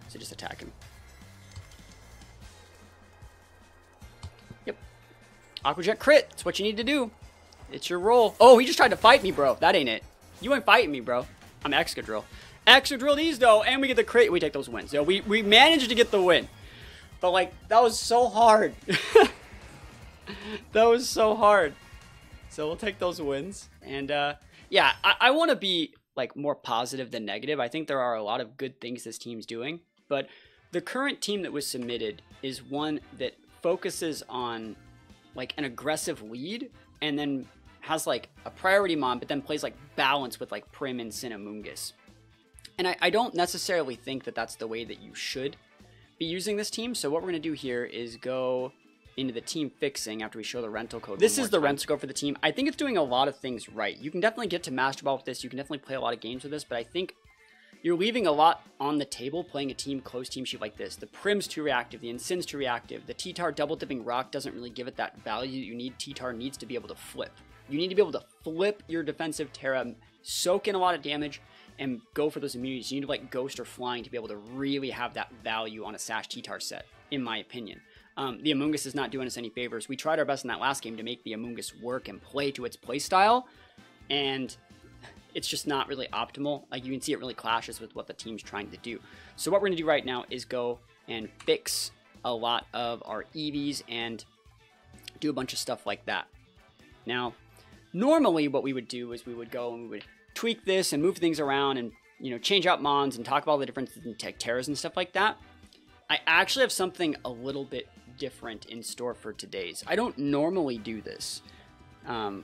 So just attack him. Yep. Aqua Jet crit. It's what you need to do. It's your role. Oh, he just tried to fight me, bro. That ain't it. You ain't fighting me, bro. I'm Excadrill. Excadrill these, though, and we get the crit. We take those wins. So we managed to get the win. But, like, that was so hard. That was so hard. So we'll take those wins. And, yeah, I want to be, like, more positive than negative. I think there are a lot of good things this team's doing. But the current team that was submitted is one that focuses on, like, an aggressive lead and then has, like, a priority mon, but then plays, like, balance with, like, Prim and Cinnamungus. And I don't necessarily think that that's the way that you should be using this team. So what we're going to do here is go into the team fixing after we show the rental code. This is the rental code for the team. I think it's doing a lot of things right. You can definitely get to Master Ball with this. You can definitely play a lot of games with this, but I think you're leaving a lot on the table playing a team close team sheet like this. The Prim's too reactive. The Incin's too reactive. The TTar double dipping rock doesn't really give it that value you need. TTar needs to be able to flip. You need to be able to flip your defensive Terra, soak in a lot of damage, and go for those immunities. You need to like Ghost or Flying to be able to really have that value on a Sash TTar set, in my opinion. The Amoonguss is not doing us any favors. We tried our best in that last game to make the Amoonguss work and play to its playstyle, and it's just not really optimal. Like, you can see it really clashes with what the team's trying to do. So what we're going to do right now is go and fix a lot of our EVs and do a bunch of stuff like that. Now, normally what we would do is we would go and we would tweak this and move things around and, you know, change out mons and talk about all the differences in tech terras and stuff like that. I actually have something a little bit different in store for today's. I don't normally do this,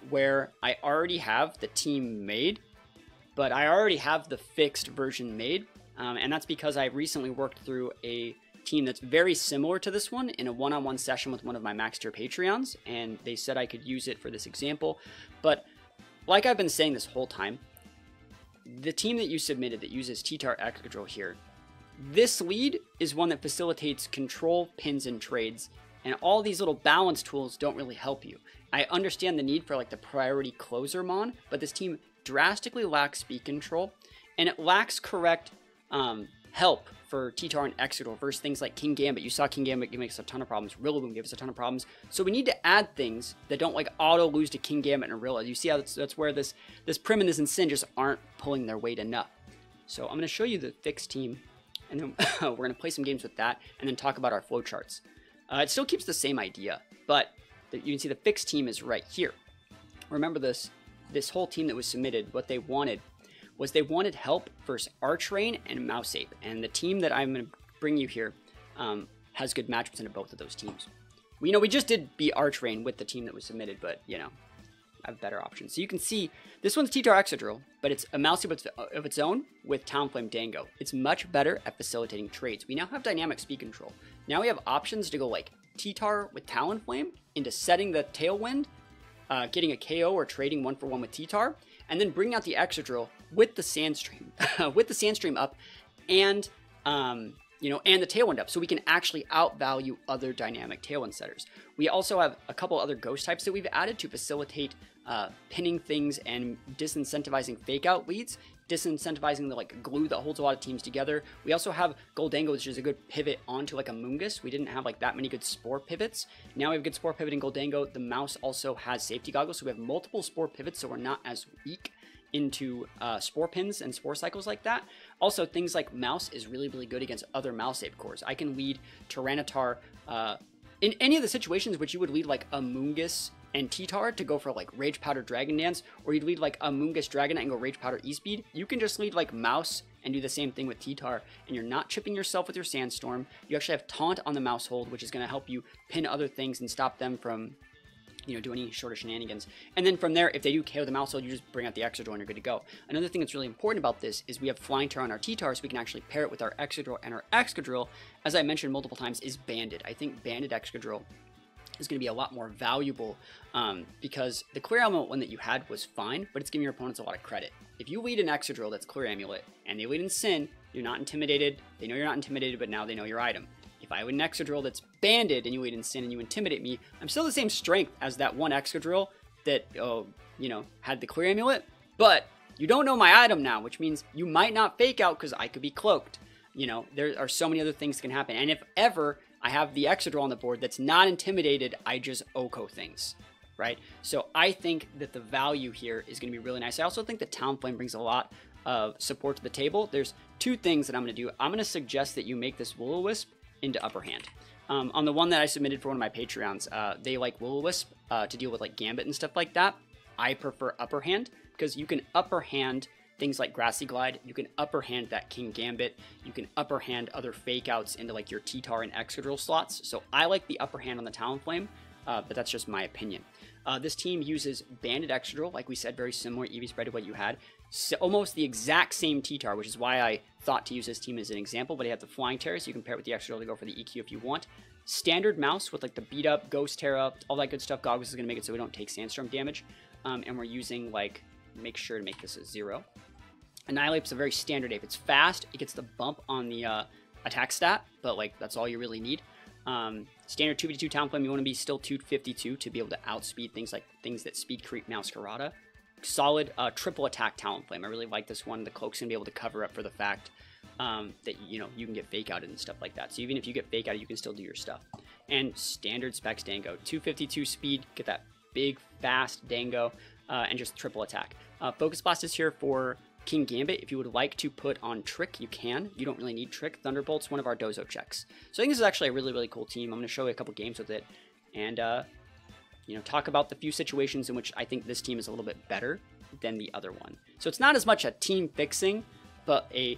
where I already have the team made, but I already have the fixed version made, and that's because I recently worked through a team that's very similar to this one in a one-on-one session with one of my max tier Patreons, and they said I could use it for this example. But like I've been saying this whole time, the team that you submitted that uses TTar Excadrill here, this lead is one that facilitates control, pins, and trades, and all these little balance tools don't really help you. I understand the need for like the priority closer mon, but this team drastically lacks speed control, and it lacks correct help for TTar and Exadrill versus things like Kingambit. You saw Kingambit give us a ton of problems. Rilla Boom gave us a ton of problems. So we need to add things that don't like auto lose to Kingambit and Rilla. You see how that's where this Prim and this Incin just aren't pulling their weight enough. So I'm going to show you the fixed team, and then we're going to play some games with that, and then talk about our flowcharts. It still keeps the same idea, but you can see the fixed team is right here. Remember this whole team that was submitted, what they wanted was they wanted help versus ArchRain and Mouseape, and the team that I'm going to bring you here has good matchups into both of those teams. We just did beat ArchRain with the team that was submitted, but I have better options. So you can see this one's TTar Exadrill, but it's a Mouseape of its own with Talonflame Dengo. It's much better at facilitating trades. We now have dynamic speed control. Now we have options to go like TTar with Talonflame into setting the Tailwind, getting a KO or trading 1-for-1 with TTar, and then bring out the Exadrill with the Sandstream, with the Sandstream up, and and the Tailwind up, so we can actually outvalue other dynamic Tailwind setters. We also have a couple other ghost types that we've added to facilitate pinning things and disincentivizing fake out leads, disincentivizing the like glue that holds a lot of teams together. We also have Goldango, which is a good pivot onto like a Amoonguss. We didn't have like that many good spore pivots. Now we have good spore pivot in Goldango. The mouse also has safety goggles, so we have multiple spore pivots, so we're not as weak into spore pins and spore cycles like that. Also, things like Mouse is really, really good against other Mouseape cores. I can lead Tyranitar in any of the situations which you would lead like Amoonguss and TTar to go for like Rage Powder Dragon Dance, or you'd lead like Amoonguss Dragonite and go Rage Powder E-Speed. You can just lead like Mouse and do the same thing with TTar, and you're not chipping yourself with your Sandstorm. You actually have Taunt on the Mouse hold, which is going to help you pin other things and stop them from do any shorter shenanigans. And then from there, if they do KO the mouse hold, you just bring out the Exadrill and you're good to go. Another thing that's really important about this is we have Flying Terra on our TTar, so we can actually pair it with our Exadrill, and our Excadrill, as I mentioned multiple times, is banded. I think banded Excadrill is going to be a lot more valuable because the Clear Amulet one that you had was fine, but it's giving your opponents a lot of credit. If you lead an Excadrill that's Clear Amulet, and they lead in Sin, you're not intimidated. They know you're not intimidated, but now they know your item. If I lead an Excadrill that's banded and you lead in Sin and you intimidate me, I'm still the same strength as that one Excadrill that, had the Clear Amulet, but you don't know my item now, which means you might not fake out because I could be cloaked. You know, there are so many other things that can happen. And if ever I have the Exadrill on the board that's not intimidated, I just Oko things, right? So I think that the value here is going to be really nice. I also think that Talonflame brings a lot of support to the table. There's two things that I'm going to do. I'm going to suggest that you make this Will-O-Wisp into upper hand. On the one that I submitted for one of my Patreons, they like Will-O-Wisp to deal with like Gambit and stuff like that. I prefer upper hand because you can upper hand things like Grassy Glide, you can upper hand that Kingambit, you can upper hand other fake outs into like your TTar and Excadrill slots. So I like the upper hand on the Talonflame, but that's just my opinion. This team uses Banded Exadrill, like we said, very similar EV spread to what you had. So almost the exact same TTar, which is why I thought to use this team as an example, but they have the Flying Terror, so you can pair it with the Exadrill to go for the EQ if you want. Standard Mouse with like the beat up, Ghost Terra, all that good stuff. Goggles is going to make it so we don't take Sandstorm damage. And we're using like, make sure to make this a 0. Annihilate's a very standard ape. It's fast. It gets the bump on the attack stat, but like that's all you really need. Standard 2v2 Talonflame, you want to be still 252 to be able to outspeed things that speed creep Masquerada. Solid triple attack Talonflame. I really like this one. The cloak's gonna be able to cover up for the fact that you know you can get fake outed and stuff like that. So even if you get fake outed, you can still do your stuff. And standard specs Dengo, 252 speed, get that big fast Dengo, and just triple attack. Focus Blast is here for Kingambit. If you would like to put on Trick, you can. You don't really need Trick. Thunderbolt's one of our Dozo checks. So I think this is actually a really, really cool team. I'm going to show you a couple games with it and, you know, talk about the few situations in which I think this team is a little bit better than the other one. So it's not as much a team fixing, but a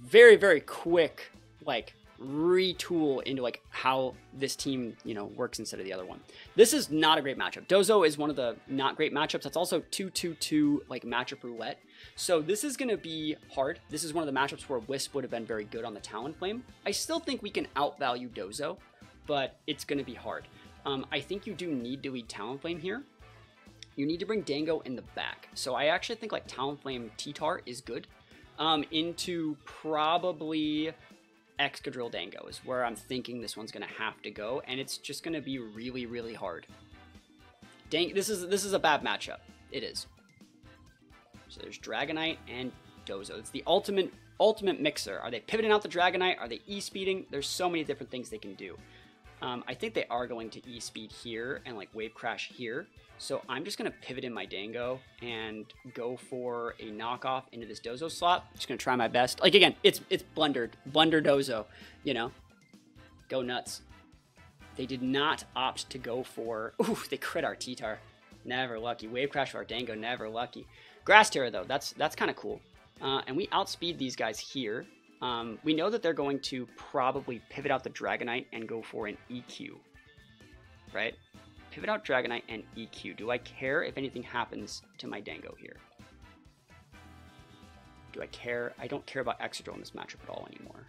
very, very quick, like, retool into like how this team, you know, works instead of the other one. This is not a great matchup. Dozo is one of the not great matchups. That's also 2-2-2 like matchup roulette. So this is going to be hard. This is one of the matchups where Wisp would have been very good on the Talonflame. I still think we can outvalue Dozo, but it's going to be hard. I think you do need to lead Talonflame here. You need to bring Dengo in the back. So I actually think like Talonflame TTar is good. Into probably Excadrill Dengo is where I'm thinking this one's going to have to go, and it's just going to be really, really hard. This is a bad matchup. It is. So there's Dragonite and Dozo. It's the ultimate mixer. Are they pivoting out the Dragonite? Are they E-speeding? There's so many different things they can do. I think they are going to E-speed here and like Wave Crash here. So I'm just going to pivot in my Dengo and go for a knockoff into this Dozo slot. Just going to try my best. Like, again, it's Blunder Dozo, you know. Go nuts. They did not opt to go for... Ooh, they crit our TTar. Never lucky. Wave Crash for our Dengo. Never lucky. Grass Terror, though. That's kind of cool. And we outspeed these guys here. We know that they're going to probably pivot out the Dragonite and go for an EQ. Right? Pivot out Dragonite and EQ. Do I care if anything happens to my Dengo here? Do I care? I don't care about Exadrill in this matchup at all anymore.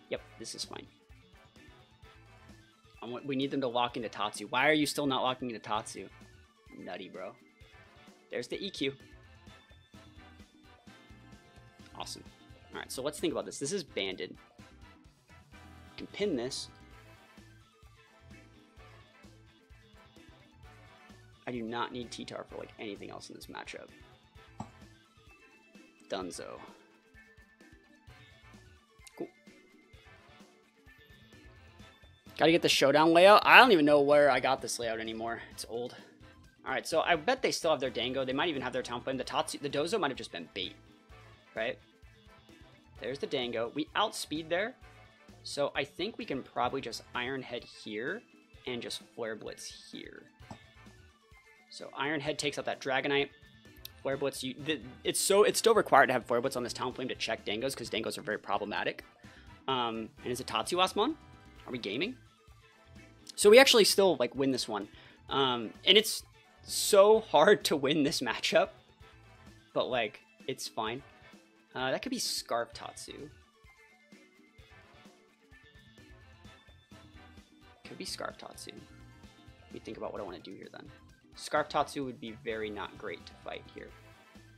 Yep, this is fine. We need them to lock into Tatsu. Why are you still not locking into Tatsu? Nutty, bro. There's the EQ. Awesome. Alright, so let's think about this. This is banded. You can pin this. I do not need TTar for like anything else in this matchup. Dunzo. Cool. Gotta get the showdown layout. I don't even know where I got this layout anymore. It's old. Alright, so I bet they still have their Dengo. They might even have their Talonflame. The Dozo might have just been bait. Right? There's the Dengo. We outspeed there. So I think we can probably just Iron Head here and just Flare Blitz here. So Iron Head takes out that Dragonite. Flare Blitz, it's still required to have Flare Blitz on this Talonflame to check Dengos, because Dengos are very problematic. And is it Tatsu last mon? Are we gaming? So we actually still like win this one. And it's so hard to win this matchup, but like it's fine. That could be Scarf Tatsu. Could be Scarf Tatsu. Let me think about what I want to do here then. Scarf Tatsu would be very not great to fight here.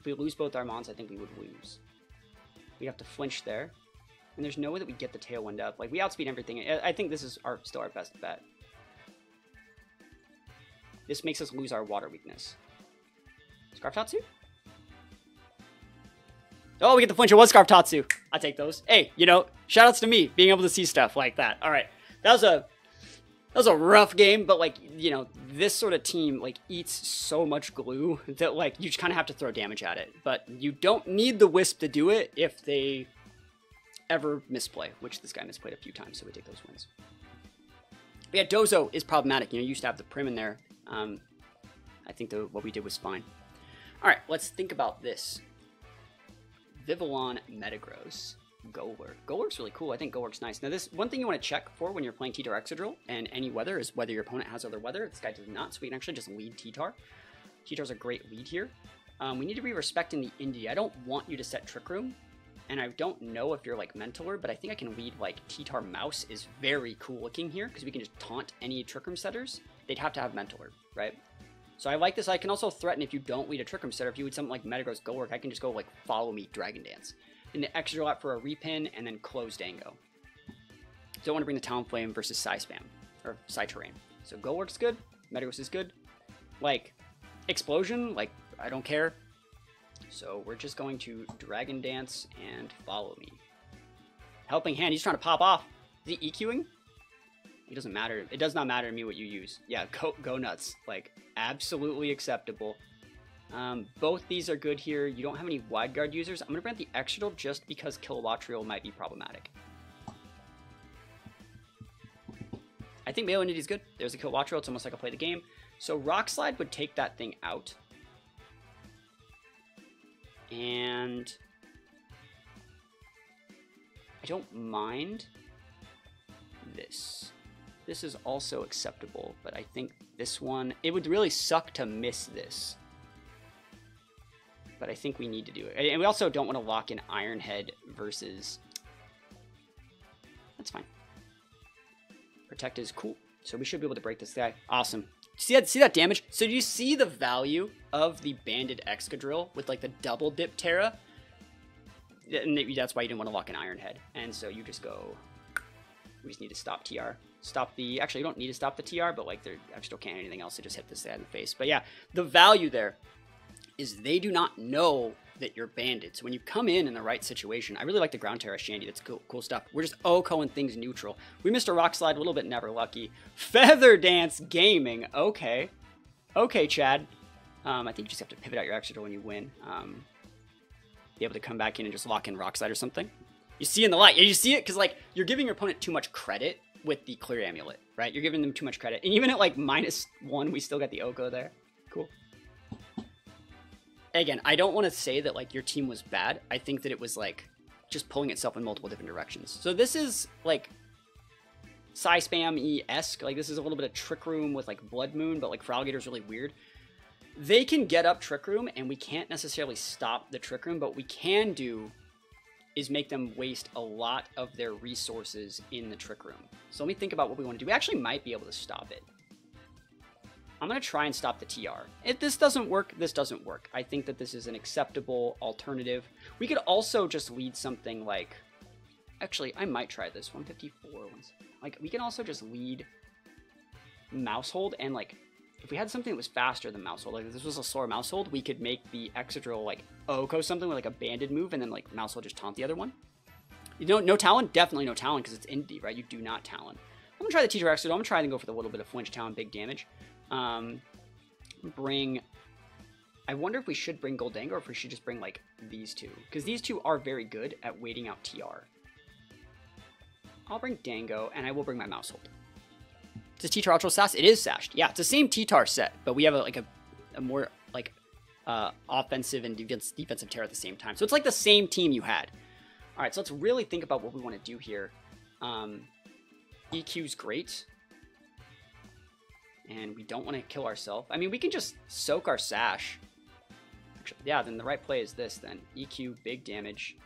If we lose both our mons, I think we would lose. We'd have to flinch there. And there's no way that we get the Tailwind up. Like, we outspeed everything. I think this is still our best bet. This makes us lose our water weakness. Scarf Tatsu? Oh, we get the flinch of one Scarf Tatsu. I take those. Hey, you know, shout outs to me being able to see stuff like that. All right. That was a rough game, but like, you know, this sort of team like eats so much glue that like you just kind of have to throw damage at it. But you don't need the Wisp to do it if they ever misplay, which this guy misplayed a few times, so we take those wins. But yeah, Dozo is problematic. You know, you used to have the Prim in there. I think what we did was fine. All right, let's think about this. Vivillon Metagross. Golurk. Golurk's really cool. I think Golurk's nice. Now, this one thing you want to check for when you're playing TTar Exadrill and any weather is whether your opponent has other weather. This guy does not, so we can actually just lead TTar. TTar's a great lead here. We need to be respecting the Indie. I don't want you to set Trick Room, and I don't know if you're like Mentor, but I think I can lead like TTar Mouse is very cool looking here because we can just taunt any Trick Room setters. They'd have to have Mentor, right? So I like this. I can also threaten if you don't lead a Trick Room setter. If you lead something like Metagross Golurk, I can just go like follow me Dragon Dance. And the Exadrill out for a repin and then close Dengo. Don't want to bring the Talonflame versus Psyspam or Psyterrain. So Golurk's good, Metagross is good. Like Explosion, like I don't care. So we're just going to Dragon Dance and follow me. Helping Hand, he's trying to pop off. Is he EQing? It doesn't matter. It does not matter to me what you use. Yeah, go nuts. Like, absolutely acceptable. Both these are good here. You don't have any wide guard users. I'm going to bring the Exadrill just because Kilowatt-Trio might be problematic. I think Melee Entity is good. There's a Kilowatt-Trio. It's almost like I play the game. So Rock Slide would take that thing out. And I don't mind this. This is also acceptable, but I think this one, it would really suck to miss this. But I think we need to do it. And we also don't want to lock in Iron Head versus... That's fine. Protect is cool. So we should be able to break this guy. Awesome. See that damage? So do you see the value of the banded Excadrill with like the double dip Terra? And that's why you didn't want to lock in Iron Head. And so you just go... We just need to stop TR. Stop the... Actually, you don't need to stop the TR, but like, I still can't anything else. They just hit this guy in the face. But yeah, the value there is they do not know that you're banded. So when you come in the right situation, I really like the Ground Terra Shandy. That's cool stuff. We're just OHKOing things neutral. We missed a Rock Slide, a little bit never lucky. Feather Dance Gaming. Okay. Okay, Chad. I think you just have to pivot out your Exadrill when you win. Be able to come back in and just lock in Rock Slide or something. You see in the light. You see it? Because like you're giving your opponent too much credit with the Clear Amulet, right? You're giving them too much credit. And even at like -1, we still got the OHKO there. Cool. Again, I don't want to say that like your team was bad. I think that it was like just pulling itself in multiple different directions. So this is like Psyspam-esque. Like this is a little bit of Trick Room with like Blood Moon, but like for Alligator's really weird. They can get up Trick Room and we can't necessarily stop the Trick Room, but what we can do is make them waste a lot of their resources in the Trick Room. So let me think about what we want to do. We actually might be able to stop it. I'm going to try and stop the TR. If this doesn't work, this doesn't work. I think that this is an acceptable alternative. We could also just lead something like... Actually, I might try this. 154. Like, we can also just lead Mouse Hold, and like, if we had something that was faster than Mouse Hold, like if this was a slower Mouse Hold, we could make the Exadrill like OHKO something with like a banded move, and then like Mouse Hold just taunt the other one. You know, no Talon? Definitely no Talon, because it's Indie, right? You do not Talon. I'm going to try the TTar Exadrill. I'm going to try and go for the little bit of flinch Talon, big damage. I wonder if we should bring Goldango or if we should just bring like these two, because these two are very good at waiting out TR. I'll bring Dango, and I will bring my Mouse Hold. Is TTar Ultra Sash? It is sashed. Yeah, it's the same TTar set, but we have a more like offensive and defensive Terra at the same time. So it's like the same team you had. All right, so let's really think about what we want to do here. EQ's great. And we don't want to kill ourselves. I mean, we can just soak our Sash. Actually, yeah, then the right play is this then. EQ, big damage.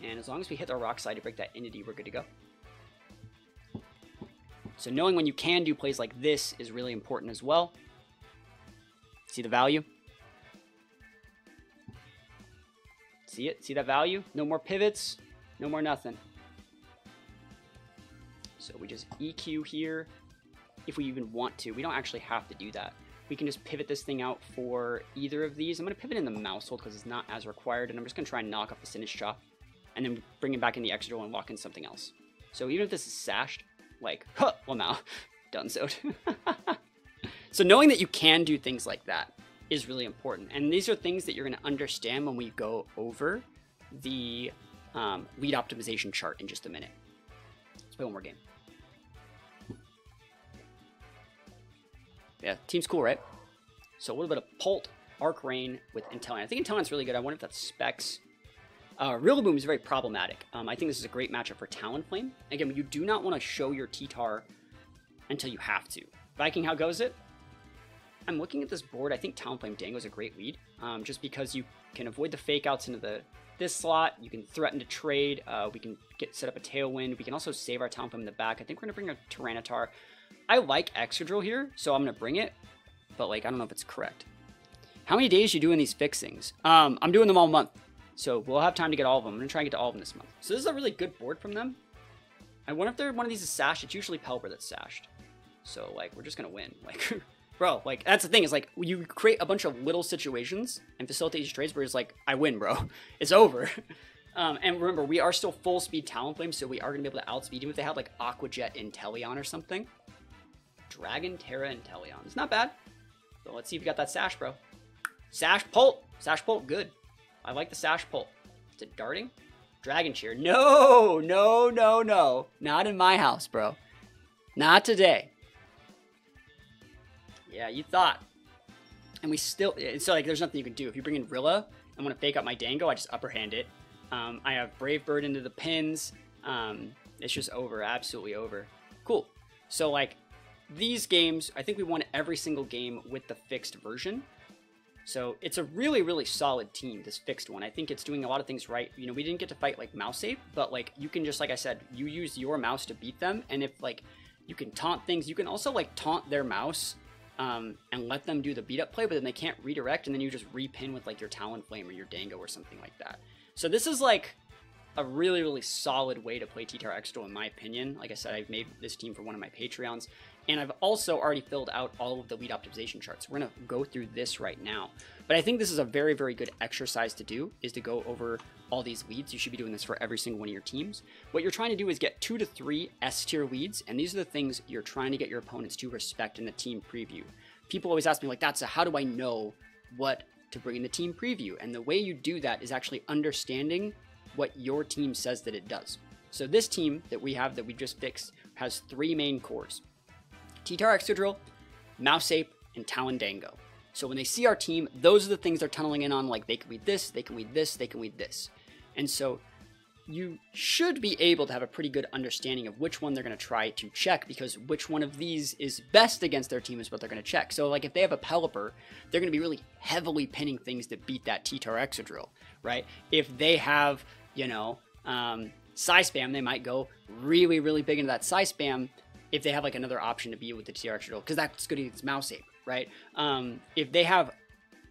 And as long as we hit our Rock Slide to break that Entity, we're good to go. So knowing when you can do plays like this is really important as well. See the value? See it? See that value? No more pivots. No more nothing. So we just EQ here. If we even want to. We don't actually have to do that. we can just pivot this thing out for either of these. I'm going to pivot in the mouse hold because it's not as required, and I'm just going to try and knock off the Sinistcha Chop, and then bring it back in the Exadrill and lock in something else. So even if this is sashed, like, huh, well now, done so. So knowing that you can do things like that is really important. And these are things that you're going to understand when we go over the lead optimization chart in just a minute. Let's play one more game. Yeah, team's cool, right? So a little bit of Pult, ArchRain with Intimidate's. I think Intimidate's really good. I wonder if that's specs. Rillaboom is very problematic. I think this is a great matchup for Talonflame. Again, you do not want to show your TTar until you have to. Viking, how goes it? I'm looking at this board. I think Talonflame Dango is a great lead, just because you can avoid the fake outs into this slot. You can threaten to trade. We can set up a Tailwind. We can also save our Talonflame in the back. I think we're going to bring a Tyranitar. I like Exadrill here, so I'm going to bring it, but like I don't know if it's correct. How many days are you doing these fixings? I'm doing them all month, so we'll have time to get all of them. I'm going to try and get to all of them this month. So this is a really good board from them. I wonder if one of these is sashed. It's usually Pelipper that's sashed. So like we're just going to win. Like, bro, like that's the thing is like you create a bunch of little situations and facilitate these trades where it's like, I win, bro. It's over. And remember, we are still full speed Talonflame, so we are going to be able to outspeed even if they have like Aqua Jet Inteleon or something. Dragon, Terra, and Inteleon. It's not bad. So let's see if you got that Sash, bro. Sash Pult. Sash Pult, good. I like the Sash Pult. Is it darting? Dragon Cheer. No, no, no, no. Not in my house, bro. Not today. Yeah, you thought. And we still... So, like, there's nothing you can do. If you bring in Rilla and want to fake out my Dango, I just upperhand it. I have Brave Bird into the pins. It's just over. Absolutely over. Cool. So, like... These games, I think we won every single game with the fixed version. So it's a really, really solid team, this fixed one. I think it's doing a lot of things right. You know, we didn't get to fight like Mouse Ape, but like you can just, like I said, you use your mouse to beat them. And if like you can taunt things, you can also like taunt their mouse and let them do the beat up play, but then they can't redirect. And then you just repin with like your Talonflame or your Dango or something like that. So this is like a really, really solid way to play TTar Exadrill in my opinion. Like I said, I've made this team for one of my Patreons. And I've also already filled out all of the lead optimization charts. We're going to go through this right now. But I think this is a very, very good exercise to do, is to go over all these leads. You should be doing this for every single one of your teams. What you're trying to do is get 2 to 3 S-tier leads, and these are the things you're trying to get your opponents to respect in the team preview. People always ask me, like, how do I know what to bring in the team preview? And the way you do that is actually understanding what your team says that it does. So this team that we have that we just fixed has 3 main cores. TTar Excadrill, Mouse Ape, and Talon Dango. So when they see our team, those are the things they're tunneling in on, like they can lead this, they can lead this, they can lead this. And so you should be able to have a pretty good understanding of which one they're going to try to check, because which one of these is best against their team is what they're going to check. So like if they have a Pelipper, they're going to be really heavily pinning things that beat that TTar Excadrill, right? If they have, you know, Psy Spam, they might go really, really big into that Psy Spam if they have like another option to be with the TTar Exadrill, because that's good against Mouse Ape, right? If they have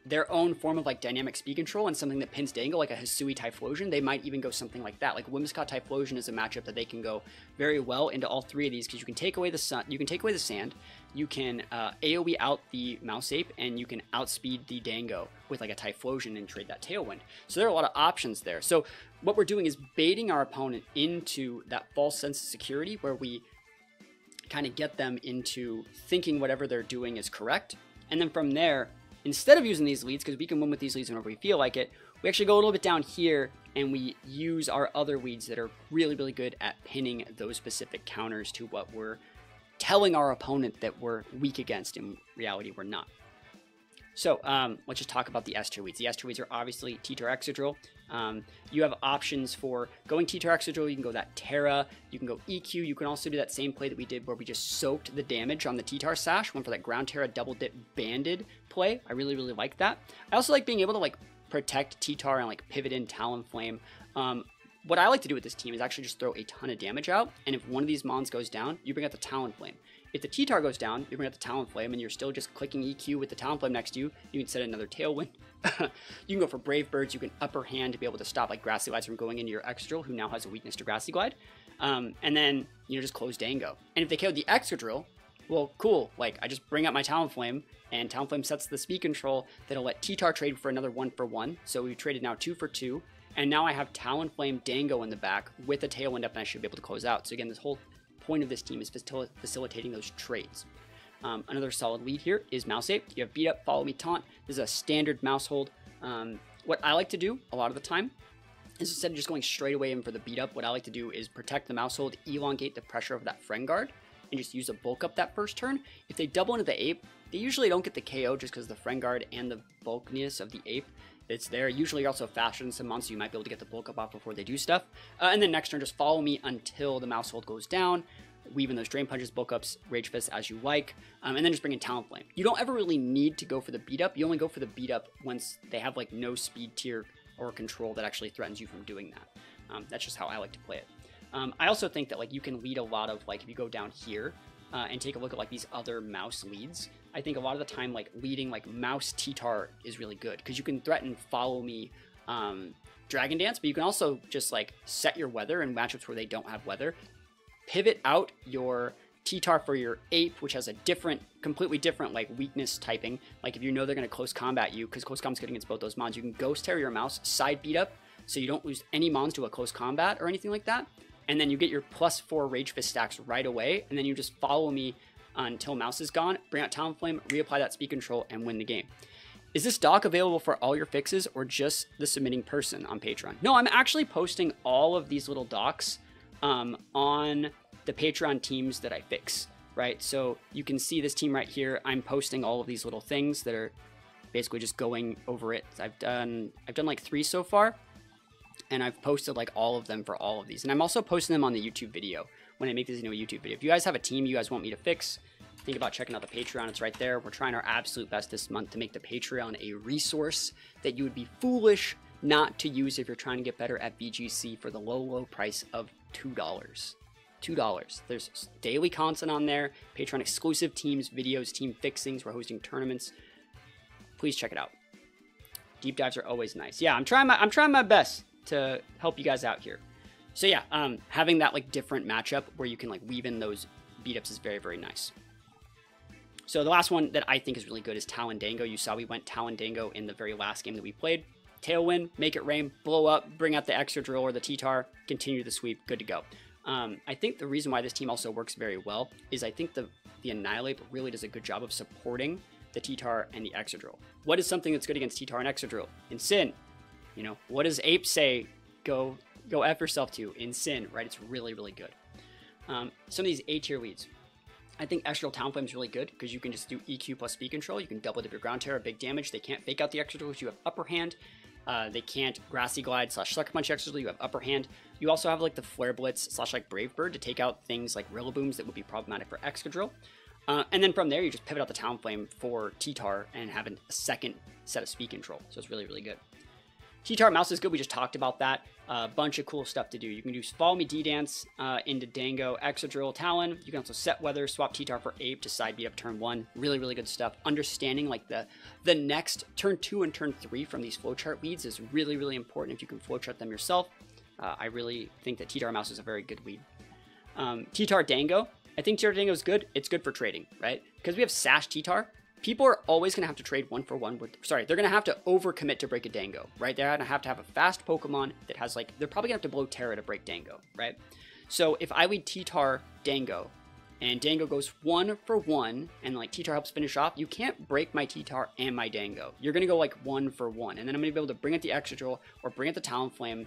their own form of like dynamic speed control and something that pins Dango, like a Hisui Typhlosion, they might even go something like that. Like Whimsicott Typhlosion is a matchup that they can go very well into all 3 of these, because you can take away the sun, you can take away the sand, you can AoE out the Mouse Ape, and you can outspeed the Dango with like a Typhlosion and trade that Tailwind. So there are a lot of options there. So what we're doing is baiting our opponent into that false sense of security, where we kind of get them into thinking whatever they're doing is correct. And then from there, instead of using these leads, because we can win with these leads whenever we feel like it, we actually go a little bit down here and we use our other leads that are really, really good at pinning those specific counters to what we're telling our opponent that we're weak against. In reality, we're not. So let's just talk about the S-tier leads. The S-tier leads are obviously TTar Exadrill. You have options for going TTar Exadrill. You can go that Terra. You can go EQ. You can also do that same play that we did where we just soaked the damage on the TTar Sash. Went for that Ground Terra double dip banded play. I really, really like that. I also like being able to like protect TTar and like pivot in Talonflame. What I like to do with this team is actually just throw a ton of damage out. And if one of these mons goes down, you bring out the Talonflame. If the TTar goes down, you bring out the Talonflame, and you're still just clicking EQ with the Talonflame next to you. You can set another Tailwind. You can go for Brave Birds. You can upper hand to be able to stop like Grassy Glides from going into your Exadrill, who now has a weakness to Grassy Glide. And then, you know, just close Dango. And if they KO the Exadrill, Well, cool. Like, I just bring out my Talonflame, and Talonflame sets the speed control that'll let TTar trade for another 1-for-1. So we traded now 2-for-2. And now I have Talonflame Dengo in the back with a Tailwind up, and I should be able to close out. So again, this whole point of this team is facilitating those trades. Another solid lead here is Mouse Ape. You have Beat Up, Follow Me, Taunt. This is a standard mouse hold. What I like to do a lot of the time is, instead of just going straight away in for the Beat Up, what I like to do is protect the mouse hold, elongate the pressure of that friend guard, and just use a bulk up that first turn. If they double into the ape, they usually don't get the KO just because the friend guard and the bulkiness of the ape it's there. Usually you're also faster than some monsters, so you might be able to get the bulk up off before they do stuff. And then next turn, just follow me until the mouse hold goes down. Weave in those Drain Punches, bulk ups, Rage Fist as you like, and then just bring in Talonflame. You don't ever really need to go for the beat up. You only go for the beat up once they have like no speed tier or control that actually threatens you from doing that. That's just how I like to play it. I also think that like you can lead a lot of like, if you go down here and take a look at like these other mouse leads, I think a lot of the time like leading like mouse TTar is really good because you can threaten follow me Dragon Dance, but you can also just like set your weather in matchups where they don't have weather. Pivot out your TTar for your ape, which has a different, completely different like weakness typing. Like if you know they're going to close combat you, because close combat's good against both those mons, you can ghost terror your mouse, side beat up, so you don't lose any mons to a close combat or anything like that. And then you get your +4 Rage Fist stacks right away, and then you just follow me until mouse is gone, bring out Talonflame, reapply that speed control, and win the game. Is this doc available for all your fixes or just the submitting person on Patreon? No, I'm actually posting all of these little docs on the Patreon teams that I fix, right? So you can see this team right here. I'm posting all of these little things that are basically just going over it. I've done like 3 so far, and I've posted like all of them for all of these. And I'm also posting them on the YouTube video when I make this into a YouTube video. If you guys have a team you guys want me to fix, think about checking out the Patreon. It's right there. We're trying our absolute best this month to make the Patreon a resource that you would be foolish not to use if you're trying to get better at VGC for the low price of $2. $2. There's daily content on there, Patreon exclusive teams, videos, team fixings. We're hosting tournaments. Please check it out. Deep dives are always nice. Yeah, I'm trying my best to help you guys out here. So yeah, having that like different matchup where you can like weave in those beat ups is very, very nice. So the last one that I think is really good is Talon Dengo. You saw we went Talon Dengo in the very last game that we played. Tailwind, make it rain, blow up, bring out the Exadrill or the TTar, continue the sweep, good to go. I think the reason why this team also works very well is I think the Annihilate really does a good job of supporting the TTar and the Exadrill. What is something that's good against TTar and Exadrill? In Sin. You know, what does Ape say? Go F yourself to in Sin, right? It's really, really good. Some of these A tier leads. I think Exadrill Talonflame is really good because you can just do EQ plus speed control. You can double dip your ground terror, big damage. They can't fake out the Exadrill because you have upper hand. They can't Grassy Glide / Sucker Punch Exadrill. You have upper hand. You also have like the Flare Blitz / like Brave Bird to take out things like Rilla Booms that would be problematic for Exadrill. And then from there, you just pivot out the Talonflame for TTar and have a second set of speed control. So it's really, really good. TTar mouse is good. We just talked about that. A bunch of cool stuff to do. You can do Follow Me DDance into Dengo, Exadrill, Talon. You can also set weather, swap TTar for Ape to side beat up turn 1. Really, really good stuff. Understanding like the next turn 2 and turn 3 from these flowchart leads is really, really important if you can flowchart them yourself. I really think that TTar mouse is a very good lead. TTar Dengo. I think TTar Dengo is good. It's good for trading, right? Because we have Sash TTar. People are always going to have to trade 1-for-1 with, they're going to have to overcommit to break a Dengo, right? They're going to have a fast Pokemon that has like, they're probably going to have to blow Terra to break Dengo, right? So if I lead TTar Dengo and Dengo goes 1-for-1 and like TTar helps finish off, you can't break my TTar and my Dengo. You're going to go like 1-for-1 and then I'm going to be able to bring out the Exadrill or bring out the Talonflame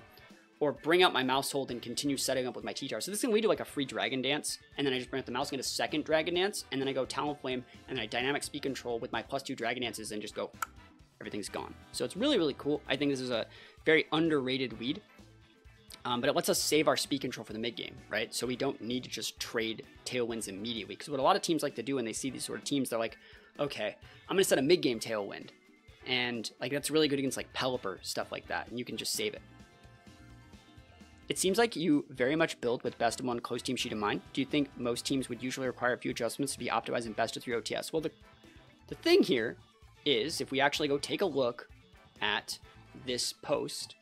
or bring out my mouse hold and continue setting up with my TTar. So this can lead to like a free Dragon Dance, and then I just bring out the mouse, get a second Dragon Dance, and then I go Talonflame, and then I dynamic speed control with my +2 Dragon Dances and just go, everything's gone. So it's really, really cool. I think this is a very underrated lead, but it lets us save our speed control for the mid game, right? So we don't need to just trade Tailwinds immediately, because what a lot of teams like to do when they see these sort of teams, they're like, okay, I'm going to set a mid game Tailwind, and like that's really good against like Pelipper, stuff like that, and you can just save it. It seems like you very much build with best of 1 close team sheet in mind. Do you think most teams would usually require a few adjustments to be optimized in best of 3 OTS? Well, the thing here is if we actually go take a look at this post,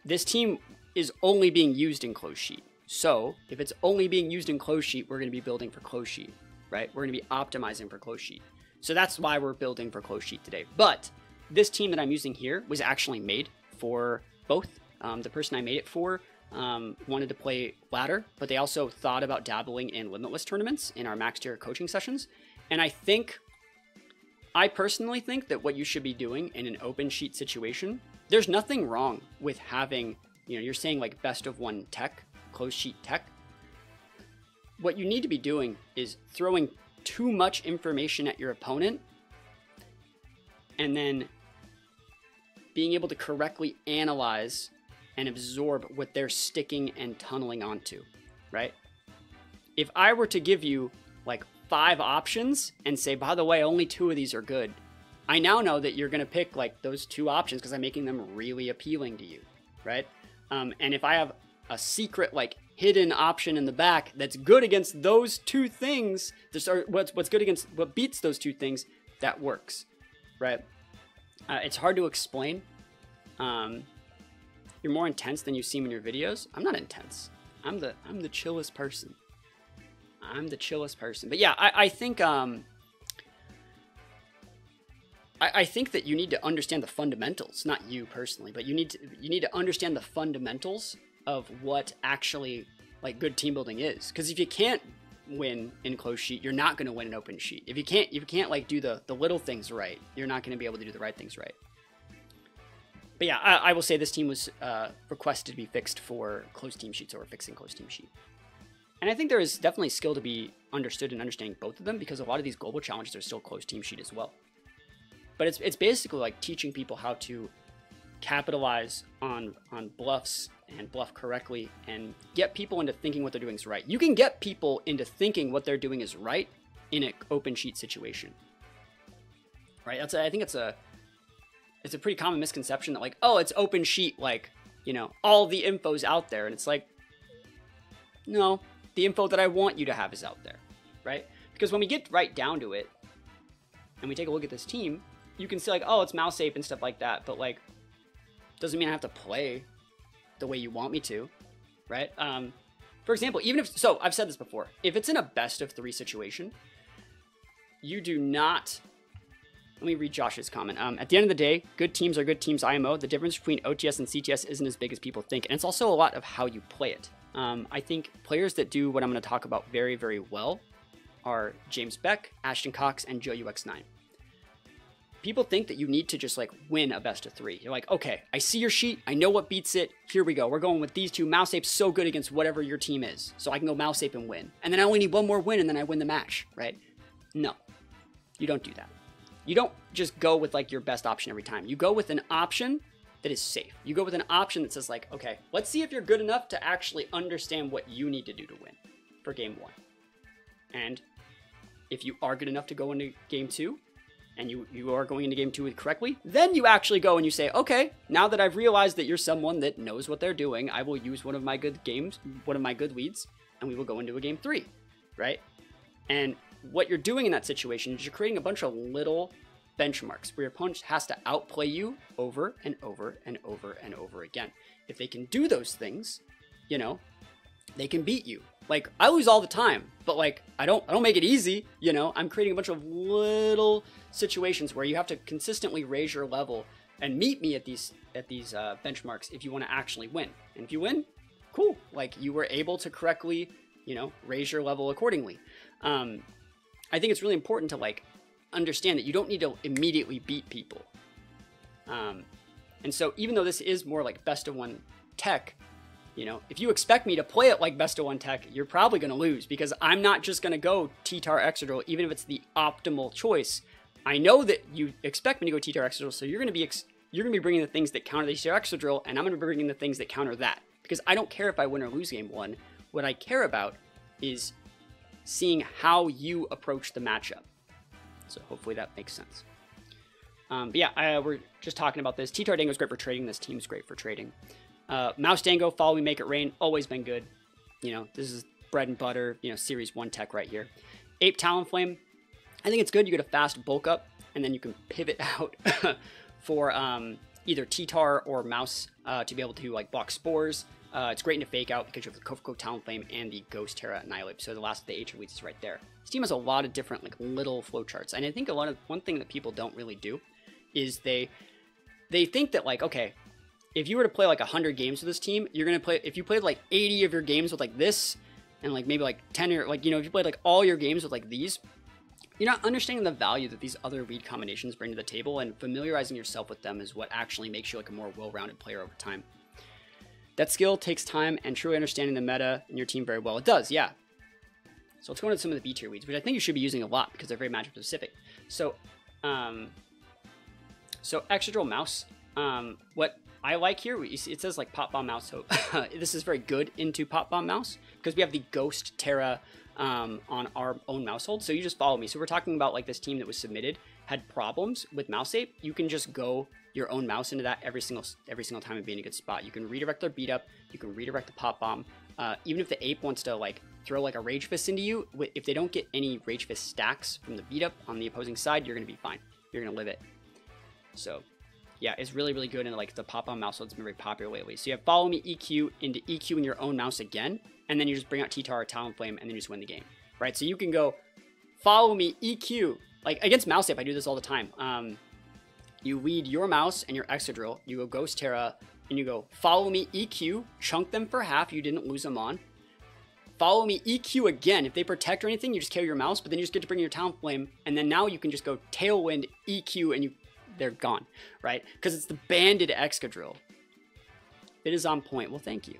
this team is only being used in close sheet. So if it's only being used in close sheet, we're going to be building for close sheet, right? We're going to be optimizing for close sheet. So that's why we're building for close sheet today. But this team that I'm using here was actually made for both. The person I made it for wanted to play ladder, but they also thought about dabbling in limitless tournaments in our max tier coaching sessions. And I personally think that what you should be doing in an open sheet situation, there's nothing wrong with having, you're saying like best of one tech, close sheet tech. What you need to be doing is throwing too much information at your opponent and then being able to correctly analyze and absorb what they're sticking and tunneling onto, right? If I were to give you like 5 options and say, by the way, only 2 of these are good, I now know that you're going to pick like those 2 options because I'm making them really appealing to you, right? And if I have a secret like hidden option in the back that's good against those 2 things, what's good against what beats those 2 things, that works, right? It's hard to explain. You're more intense than you seem in your videos. I'm not intense. I'm the chillest person. I'm the chillest person. But yeah, I think I think that you need to understand the fundamentals, not you personally, but you need to understand the fundamentals of what actually like good team building is. Because if you can't win in close sheet, you're not going to win in open sheet. If you can't like do the little things right, you're not going to be able to do the right things right. But yeah, I will say this team was requested to be fixed for close team sheet, so we're fixing close team sheet. And I think there is definitely skill to be understood in understanding both of them, because a lot of these global challenges are still close team sheet as well. But it's basically like teaching people how to capitalize on bluffs and bluff correctly and get people into thinking what they're doing is right. You can get people into thinking what they're doing is right in an open sheet situation, right? I think it's a pretty common misconception that like, oh, it's open sheet, like, all the info's out there. And it's like, no, the info that I want you to have is out there, right? Because when we get right down to it and we take a look at this team, you can see like, oh, it's mouse ape and stuff like that. But like, doesn't mean I have to play the way you want me to, right? For example, so I've said this before, if it's in a best of 3 situation, you do not, let me read Josh's comment. At the end of the day, good teams are good teams IMO. The difference between OTS and CTS isn't as big as people think. And it's also a lot of how you play it. I think players that do what I'm going to talk about very, very well are James Beck, Ashton Cox, and Joe UX9. People think that you need to just like win a best of 3. You're like, okay, I see your sheet. I know what beats it. Here we go. We're going with these 2. Mouse Ape's so good against whatever your team is. So I can go Mouse Ape and win. And then I only need 1 more win and then I win the match, right? No, you don't do that. You don't just go with like your best option every time. You go with an option that is safe. You go with an option that says like, okay, let's see if you're good enough to actually understand what you need to do to win for game 1. And if you are good enough to go into game 2, and you are going into game 2 correctly, then you actually go and you say, okay, now that I've realized that you're someone that knows what they're doing, I will use one of my good leads, and we will go into a game 3, right? And what you're doing in that situation is you're creating a bunch of little benchmarks where your opponent has to outplay you over and over and over and over again. If they can do those things, they can beat you. Like, I lose all the time, but like, I don't make it easy, I'm creating a bunch of little situations where you have to consistently raise your level and meet me at these benchmarks if you want to actually win. And if you win, cool. Like, you were able to correctly, raise your level accordingly. I think it's really important to like understand that you don't need to immediately beat people. And so even though this is more like best of 1 tech, if you expect me to play it like best of 1 tech, you're probably going to lose, because I'm not just going to go TTar Exadrill, even if it's the optimal choice. I know that you expect me to go TTar Exadrill, so you're going to be bringing the things that counter the TTar Exadrill, and I'm going to be bringing the things that counter that, because I don't care if I win or lose game 1. What I care about is seeing how you approach the matchup. So hopefully that makes sense. But yeah, we're just talking about this. TTar Dengo is great for trading. This team's great for trading. Mouse Dango, Follow Me, Make It Rain, always been good. This is bread and butter, Series 1 tech right here. Ape Talonflame, I think it's good. You get a fast bulk up, and then you can pivot out for either TTar or Mouse to be able to like block spores. It's great into fake out because you have the Kofuko Talonflame and the Ghost Terra Annihilate. So the last of the H leads is right there. This team has a lot of different like little flowcharts, and I think one thing that people don't really do is they think that like, okay, if you were to play like 100 games with this team, you're gonna play. If you played like 80 of your games with like this, and like maybe like 10 or like, you know, if you played like all your games with like these, you're not understanding the value that these other lead combinations bring to the table, and familiarizing yourself with them is what actually makes you like a more well-rounded player over time. That skill takes time and truly understanding the meta in your team very well. It does, yeah. So let's go into some of the B tier weeds, which I think you should be using a lot because they're very matchup specific. So, Exadrill Mouse. What I like here, it says like Pop Bomb Mouse Hope. This is very good into Pop Bomb Mouse because we have the Ghost Terra on our own mouse hold. So you just follow me. So we're talking about like this team that was submitted had problems with mouse ape. You can just go your own mouse into that every single time and be in a good spot. You can redirect their beat up. You can redirect the pop bomb. Even if the ape wants to like throw like a rage fist into you, if they don't get any rage fist stacks from the beat up on the opposing side, you're gonna be fine. You're gonna live it. So yeah, it's really, really good, and like the pop on mouse hold's been very popular lately. So you have follow me EQ into EQ in your own mouse again, and then you just bring out TTar or Talonflame, and then you just win the game, right? So you can go follow me EQ. Like against mouse ape, I do this all the time. You lead your mouse and your Exadrill, you go Ghost Terra, and you go follow me EQ, chunk them for half, you didn't lose them on. Follow me EQ again. If they protect or anything, you just kill your mouse, but then you just get to bring your Talonflame, and then now you can just go Tailwind EQ, and they're gone, right? Because it's the banded Excadrill. It is on point. Well, thank you.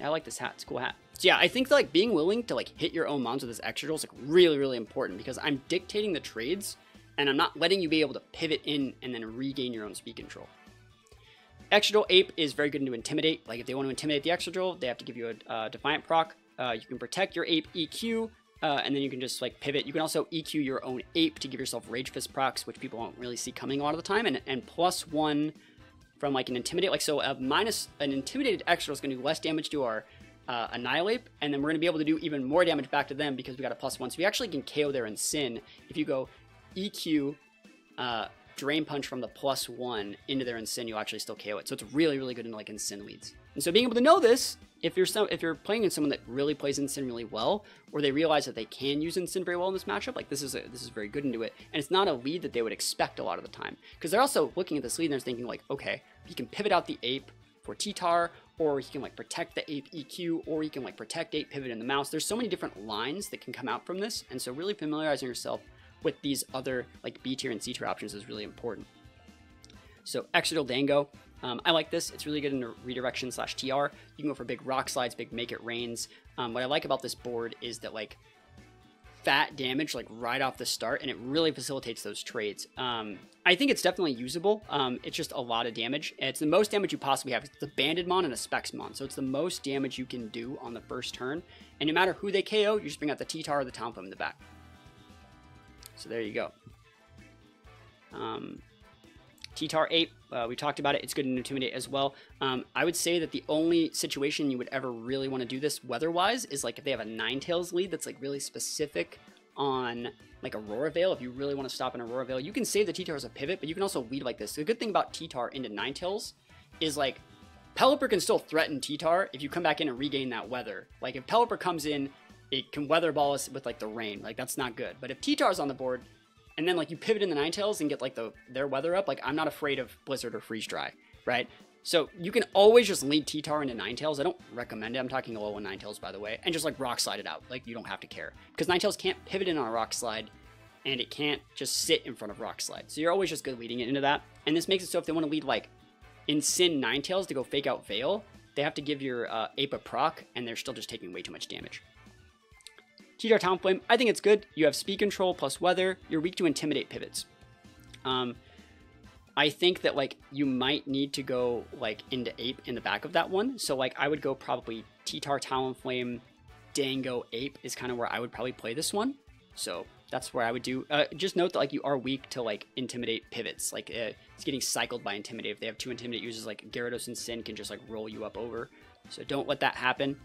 I like this hat. It's a cool hat. So yeah, I think like being willing to like hit your own mons with this Excadrill is like really, really important because I'm dictating the trades and I'm not letting you be able to pivot in and then regain your own speed control. Excadrill Ape is very good into Intimidate. Like if they want to intimidate the Excadrill, they have to give you a Defiant proc. You can protect your Ape EQ, and then you can just like pivot. You can also EQ your own Ape to give yourself Rage Fist procs, which people don't really see coming a lot of the time, and +1 from like an Intimidate. Like so, minus an Intimidated Excadrill is going to do less damage to our Annihilate, and then we're going to be able to do even more damage back to them because we got a +1. So we actually can KO their Incin if you go EQ Drain Punch from the +1 into their Incin, you'll actually still KO it. So it's really, really good in like Incin leads. And so being able to know this, if you're playing in someone that really plays Incin really well, or they realize that they can use Incin very well in this matchup, like this is very good into it. And it's not a lead that they would expect a lot of the time. Because they're also looking at this lead and they're thinking like, okay, he can pivot out the Ape for TTar, or he can like protect the Ape EQ, or he can like protect Ape pivot in the mouse. There's so many different lines that can come out from this. And so really familiarizing yourself with these other like B tier and C tier options is really important. So Exadrill Dengo, I like this. It's really good in Redirection / TR. You can go for big rock slides, big make it rains. What I like about this board is that like fat damage like right off the start, and it really facilitates those trades. I think it's definitely usable. It's just a lot of damage. It's the most damage you possibly have. It's the Banded Mon and a Specs Mon, so it's the most damage you can do on the first turn. And no matter who they KO, you just bring out the TTar or the Talonflame in the back. So there you go. TTar Ape, we talked about it. It's good in Intimidate as well. I would say that the only situation you would ever really want to do this weather-wise is like if they have a Ninetales lead that's like really specific on like Aurora Veil. If you really want to stop an Aurora Veil, you can save the TTar as a pivot, but you can also lead like this. The good thing about TTar into Ninetales is like Pelipper can still threaten TTar if you come back in and regain that weather. Like if Pelipper comes in, it can weather ball us with like the rain. Like that's not good. But if TTar's on the board, and then like you pivot in the Ninetales and get like their weather up, like I'm not afraid of Blizzard or Freeze Dry, right? So you can always just lead TTar into Ninetales. I don't recommend it. I'm talking a low on Ninetales, by the way, and just like rock slide it out. Like you don't have to care because Ninetales can't pivot in on a rock slide, and it can't just sit in front of rock slide. So you're always just good leading it into that. And this makes it so if they want to lead like Incin Ninetales to go fake out Veil, they have to give your Ape a proc, and they're still just taking way too much damage. TTar Talonflame, I think it's good. You have speed control plus weather. You're weak to Intimidate pivots. I think that like you might need to go like into Ape in the back of that one. So like I would go probably TTar Talonflame, Dengo Ape is kind of where I would probably play this one. So that's where I would do. Just note that like you are weak to like Intimidate pivots. Like it's getting cycled by Intimidate. If they have 2 Intimidate users, like Gyarados and Sin can just like roll you up over. So don't let that happen.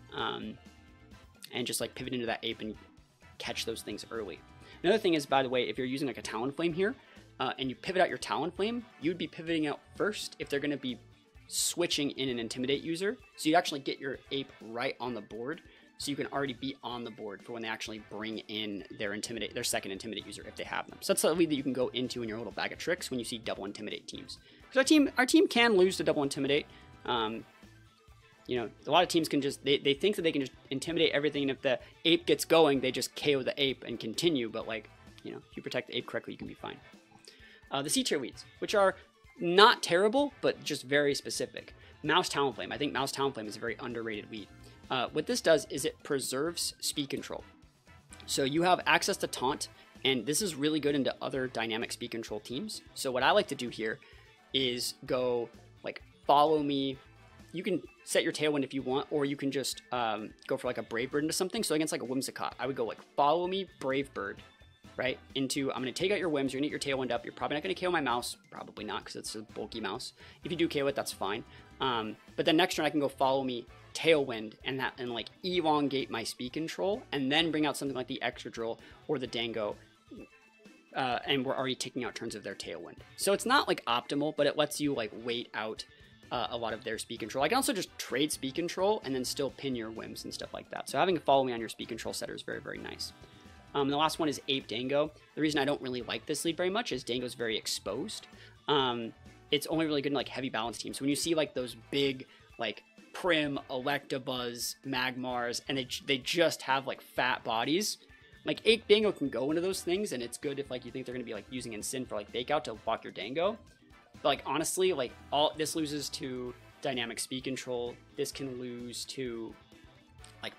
And just like pivot into that Ape and catch those things early. Another thing is, by the way, if you're using like a Talonflame here and you pivot out your Talonflame, you'd be pivoting out first if they're going to be switching in an Intimidate user. So you actually get your ape right on the board. So you can already be on the board for when they actually bring in their second Intimidate user if they have them. So that's a lead that you can go into in your little bag of tricks when you see double Intimidate teams. Because our team can lose to double Intimidate. You know, a lot of teams can just, they think that they can just intimidate everything, and if the ape gets going, they just KO the ape and continue, but like, you know, if you protect the ape correctly, you can be fine. The C tier leads, which are not terrible, but just very specific. Mouse Talonflame. I think Mouse Talonflame is a very underrated lead. What this does is it preserves speed control. So you have access to taunt, and this is really good into other dynamic speed control teams. So what I like to do here is go like follow me. You can set your Tailwind if you want, or you can just go for like a Brave Bird into something. So against like a Whimsicott, I would go like follow me, Brave Bird, right? Into, I'm going to take out your Whims, you're going to get your Tailwind up. You're probably not going to KO my mouse. Probably not, because it's a bulky mouse. If you do KO it, that's fine. But then next turn I can go follow me, Tailwind, and like elongate my speed control, and then bring out something like the Exadrill or the Dengo, and we're already taking out turns of their Tailwind. So it's not like optimal, but it lets you like wait out a lot of their speed control. I can also just trade speed control and then still pin your Whims and stuff like that. So having a follow me on your speed control setter is very, very nice. The last one is Ape Dengo. The reason I don't really like this lead very much is Dengo's very exposed. It's only really good in like heavy balance teams. So when you see like those big like Prim, Electabuzz, Magmars, and they just have like fat bodies, like Ape Dengo can go into those things, and it's good if like you think they're going to be like using Incin for like fake out to block your Dengo. But like honestly, like this loses to dynamic speed control. This can lose to like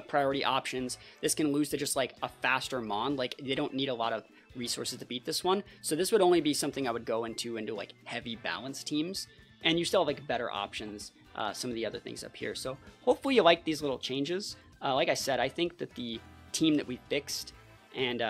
priority options. This can lose to just like a faster Mon. Like they don't need a lot of resources to beat this one. So this would only be something I would go into like heavy balance teams, and you still have like better options. Some of the other things up here. So hopefully you like these little changes. Like I said, I think that the team that we fixed and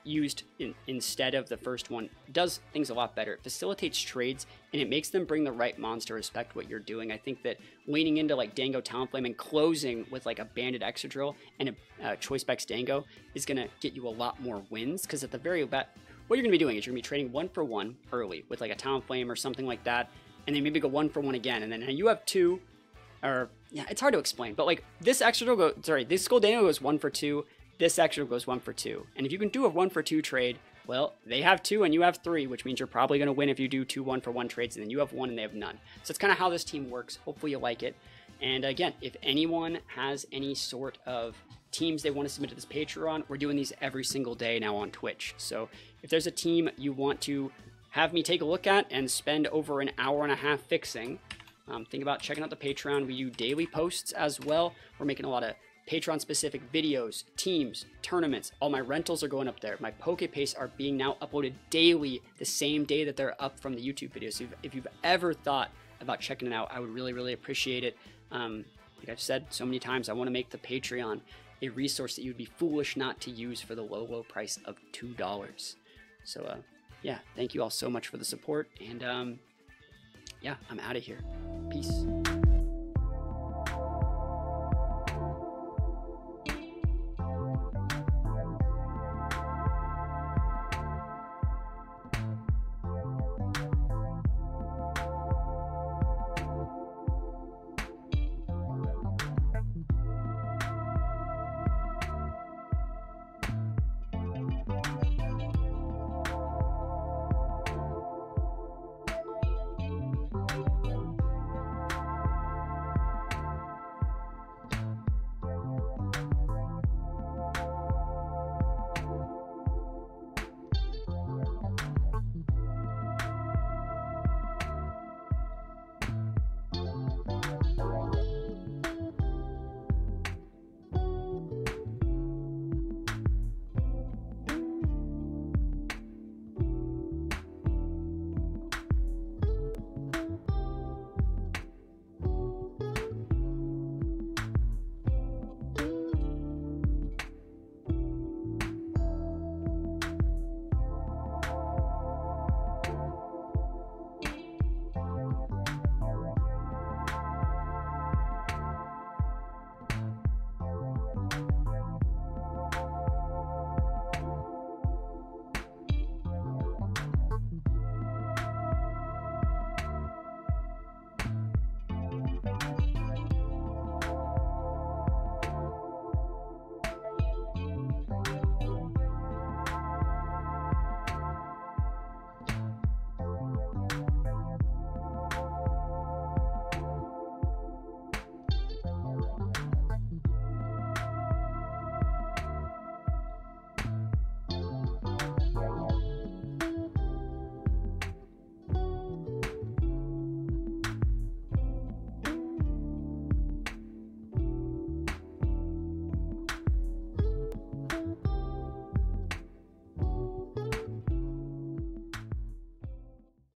used instead of the first one does things a lot better. It facilitates trades, and it makes them bring the right mons to respect what you're doing. I think that leaning into like Dengo Talonflame and closing with like a banded Exadrill and a Choice Specs Dengo is going to get you a lot more wins, because at the very what you're going to be doing is you're going to be trading 1-for-1 early with like a Talonflame or something like that, and then maybe go 1-for-1 again, and then you have 2, or yeah, it's hard to explain, but like this Exadrill this Skull Dengo goes 1-for-2, this Exadrill goes 1-for-2, and if you can do a 1-for-2 trade, well, they have 2 and you have 3, which means you're probably going to win if you do 2 1-for-1 trades, and then you have 1 and they have none. So it's kind of how this team works. Hopefully you like it. And again, if anyone has any sort of teams they want to submit to this Patreon, we're doing these every single day now on Twitch. So if there's a team you want to have me take a look at and spend over an hour and a half fixing, think about checking out the Patreon. We do daily posts as well. We're making a lot of Patreon-specific videos, teams, tournaments. All my rentals are going up there. My PokePaste are being now uploaded daily, the same day that they're up from the YouTube videos. So if you've ever thought about checking it out, I would really, really appreciate it. Like I've said so many times, I want to make the Patreon a resource that you'd be foolish not to use for the low, low price of $2. So, yeah, thank you all so much for the support. And, yeah, I'm out of here. Peace.